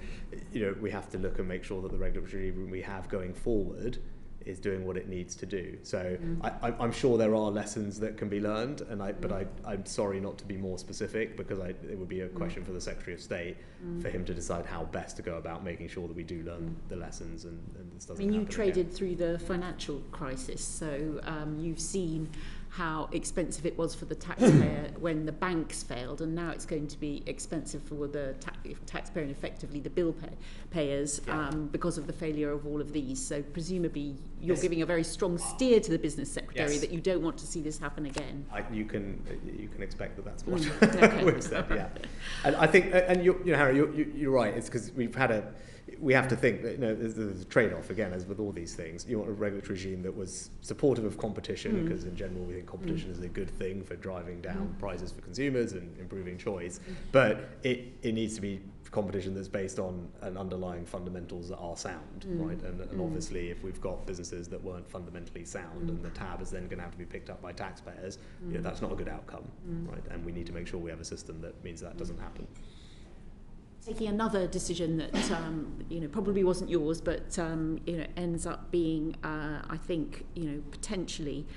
A: We have to look and make sure that the regulatory regime we have going forward is doing what it needs to do. So I'm sure there are lessons that can be learned, but I'm sorry not to be more specific, because it would be a question for the Secretary of State for him to decide how best to go about making sure that we do learn the lessons and this doesn't happen
M: you traded
A: again.
M: through the financial crisis, so you've seen how expensive it was for the taxpayer when the banks failed, and now it's going to be expensive for the taxpayer and effectively the bill payers because of the failure of all of these. So presumably you're giving a very strong steer to the Business Secretary that you don't want to see this happen again. You can
A: expect that's what we've said. Yeah, and I think, and Harry, you're right. It's because we have to think that there's a trade-off again, as with all these things. You want a regulatory regime that was supportive of competition, because in general we think competition is a good thing for driving down prices for consumers and improving choice. But it needs to be competition that's based on an underlying fundamentals that are sound, right? And obviously, if we've got businesses that weren't fundamentally sound, and the tab is then going to have to be picked up by taxpayers, that's not a good outcome, right? And we need to make sure we have a system that means that doesn't happen.
M: Taking another decision that probably wasn't yours, but ends up being, I think, potentially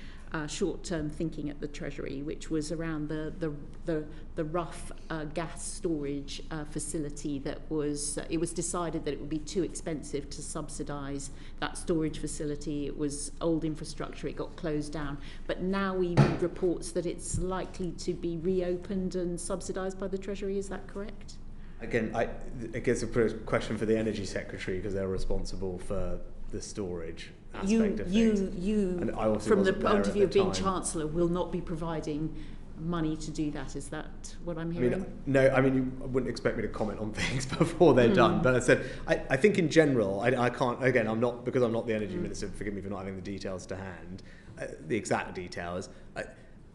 M: short-term thinking at the Treasury, which was around the rough gas storage facility that it was decided that it would be too expensive to subsidise that storage facility. It was old infrastructure, it got closed down, but now we read reports that it's likely to be reopened and subsidised by the Treasury. Is that correct?
A: Again, I guess a question for the Energy Secretary, because they're responsible for the storage aspect of things.
M: You from the point of view of being Chancellor, will not be providing money to do that. Is that what I'm hearing?
A: You wouldn't expect me to comment on things before they're done. But I said, I think in general, I can't, again, I'm not the Energy Minister, forgive me for not having the details to hand, the exact details.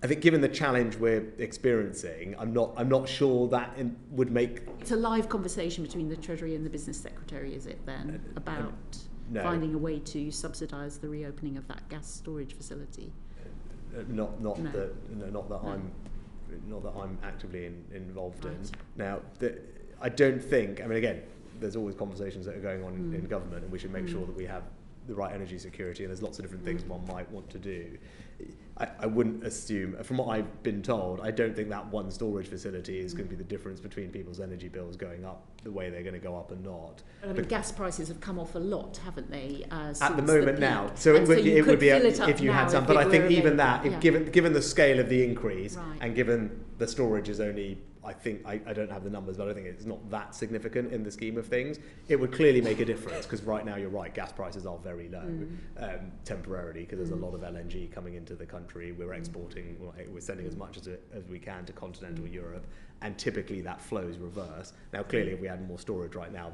A: I think given the challenge we're experiencing, I'm not sure that would make...
M: It's a live conversation between the Treasury and the Business Secretary, is it then, about finding a way to subsidise the reopening of that gas storage facility?
A: Not that I'm actively involved in. Now, I don't think... I mean, again, there's always conversations that are going on in government, and we should make sure that we have the right energy security, and there's lots of different things one might want to do. I wouldn't assume, from what I've been told, I don't think that one storage facility is going to be the difference between people's energy bills going up the way they're going to go up and not.
M: But gas prices have come off a lot, haven't they?
A: At the moment now. So it would be if you had some, but I think even that, given the scale of the increase, and given the storage is only, I think, I don't have the numbers, but I think it's not that significant in the scheme of things. It would clearly make a difference, because right now, you're right, gas prices are very low temporarily, because there's a lot of LNG coming into the country. We're exporting, we're sending as much as we can to continental Europe, and typically that flows reverse. Now, clearly, if we had more storage right now,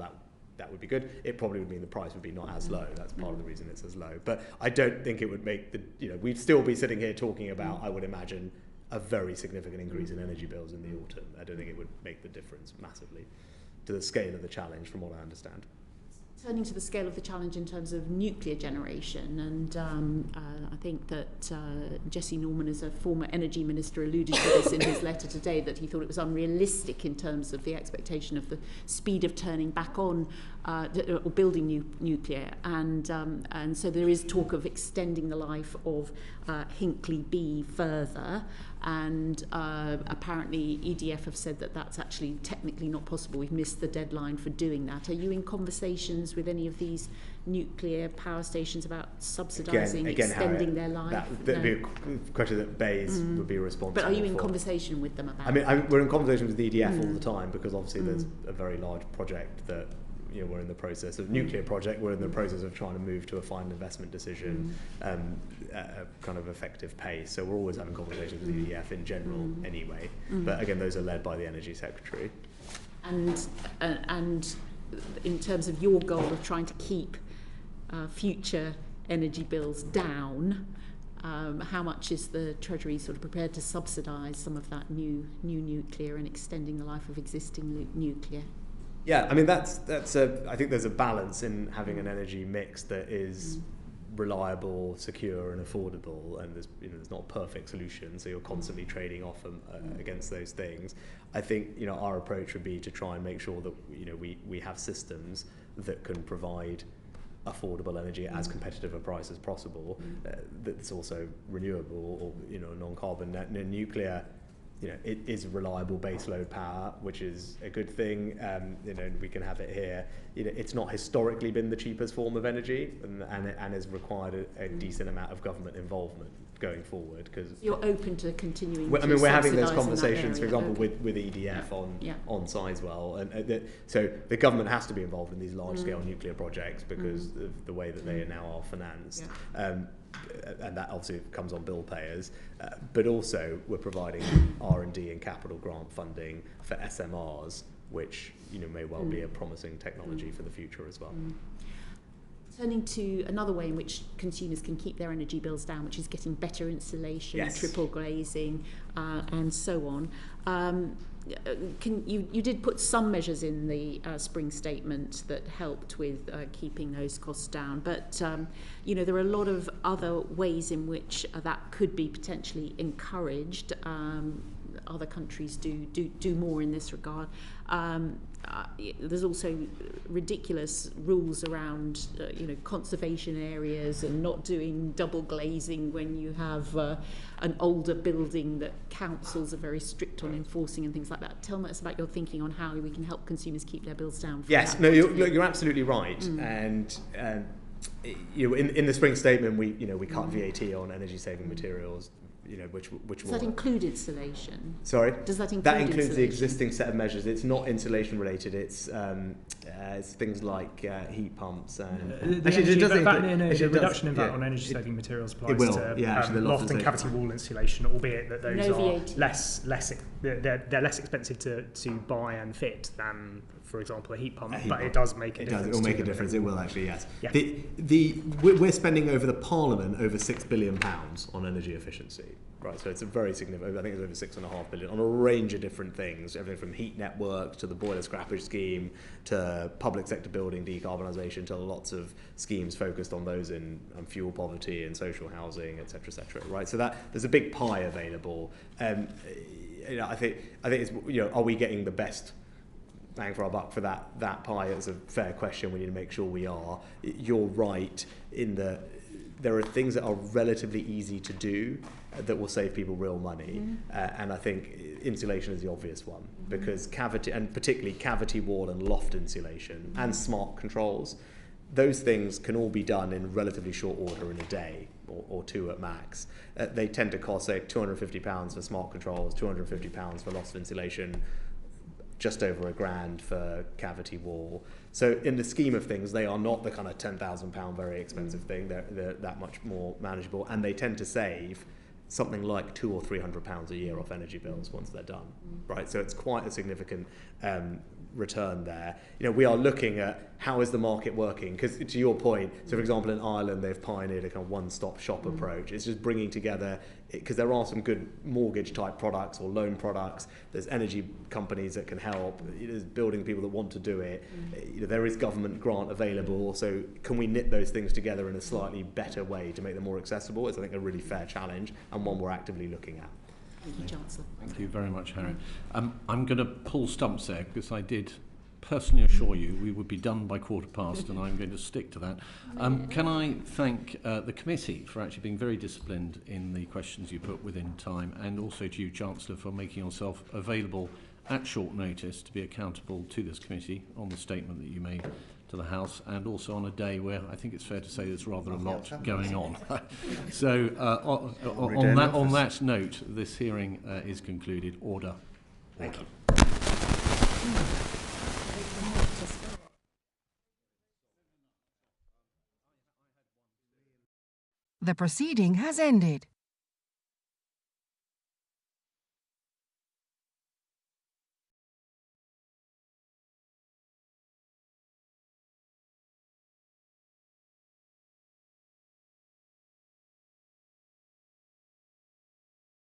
A: that would be good. It probably would mean the price would be not as low. That's part of the reason it's as low. But I don't think it would make we'd still be sitting here talking about, I would imagine, a very significant increase in energy bills in the autumn. I don't think it would make the difference massively to the scale of the challenge, from what I understand.
M: Turning to the scale of the challenge in terms of nuclear generation, and I think that Jesse Norman, as a former energy minister, alluded to this in his letter today, that he thought it was unrealistic in terms of the expectation of the speed of turning back on or building nuclear, and so there is talk of extending the life of Hinkley B further, and apparently EDF have said that that's actually technically not possible. We've missed the deadline for doing that. Are you in conversations with any of these nuclear power stations about subsidising, extending their life?
A: That'd be a question that BEIS would be responsible for.
M: But are you in conversation with them about
A: we're in conversation with EDF all the time, because obviously there's a very large project that we're in the process of nuclear project. We're in the process of trying to move to a final investment decision at a kind of effective pace. So we're always having conversations with EDF in general anyway. But again, those are led by the Energy Secretary.
M: And in terms of your goal of trying to keep future energy bills down, how much is the Treasury sort of prepared to subsidise some of that new nuclear and extending the life of existing nuclear?
A: Yeah, I mean I think there's a balance in having an energy mix that is reliable, secure, and affordable, and there's not a perfect solution, so you're constantly trading off against those things. I think our approach would be to try and make sure that we have systems that can provide affordable energy at as competitive a price as possible, that's also renewable or non-carbon. Nuclear, it is reliable baseload power, which is a good thing. We can have it here. It's not historically been the cheapest form of energy, and has required a decent amount of government involvement going forward. Because
M: you're open to continuing.
A: We're having those conversations, for example, with EDF on Sizewell, and so the government has to be involved in these large-scale nuclear projects because of the way that they now are financed. And that obviously comes on bill payers, but also we're providing R&D and capital grant funding for SMRs, which may well be a promising technology for the future as well.
M: Turning to another way in which consumers can keep their energy bills down, which is getting better insulation, triple glazing, and so on. You did put some measures in the spring statement that helped with keeping those costs down, but there are a lot of other ways in which that could be potentially encouraged. Other countries do more in this regard. There's also ridiculous rules around conservation areas and not doing double glazing when you have an older building that councils are very strict on enforcing and things like that. Tell us about your thinking on how we can help consumers keep their bills down.
A: Yes, no, you're absolutely right, and in the spring statement we cut VAT on energy saving materials. Which
M: does that include insulation?
A: Sorry?
M: Does that include
A: that includes
M: insulation?
A: The existing set of measures. It's not insulation related. It's It's things like heat pumps and
D: the reduction in VAT on energy saving materials applies to loft and cavity wall insulation, albeit that those are they're less expensive to buy and fit than, for example, a heat pump. But it does make a difference.
A: It will make a difference. It will actually, yes.
D: Yeah.
A: We're spending over the Parliament over £6 billion on energy efficiency. Right, so it's a very significant. I think it's over £6.5 billion on a range of different things, everything from heat networks to the boiler scrappage scheme to public sector building decarbonisation to lots of schemes focused on those in fuel poverty and social housing, etc., etc. Right, so that there's a big pie available. I think it's, are we getting the best bang for our buck for that pie? It's a fair question. We need to make sure we are. You're right in that there are things that are relatively easy to do that will save people real money, and I think insulation is the obvious one, because cavity, and particularly cavity wall and loft insulation and smart controls, those things can all be done in relatively short order in a day or two at max. They tend to cost, say, £250 for smart controls, £250 for loft insulation, just over £1,000 for cavity wall. So in the scheme of things, they are not the kind of £10,000 very expensive thing. They're that much more manageable, and they tend to save something like £200 or £300 a year off energy bills once they're done, right? So it's quite a significant return there. We are looking at how is the market working, because to your point, so for example in Ireland they've pioneered a kind of one-stop shop approach. It's just bringing together, because there are some good mortgage type products or loan products, there's energy companies that can help, there's building people that want to do it, there is government grant available, so can we knit those things together in a slightly better way to make them more accessible? It's, I think, a really fair challenge and one we're actively looking at.
M: Thank you, Chancellor.
B: Thank you very much, Harry. I'm going to pull stumps there, because I did personally assure you we would be done by 1:15, and I'm going to stick to that. Can I thank the committee for actually being very disciplined in the questions you put within time, and also to you, Chancellor, for making yourself available at short notice to be accountable to this committee on the statement that you made to the House, and also on a day where I think it's fair to say there's rather a lot going on. So on that note, this hearing is concluded. Order.
A: Thank you.
N: The proceeding has ended.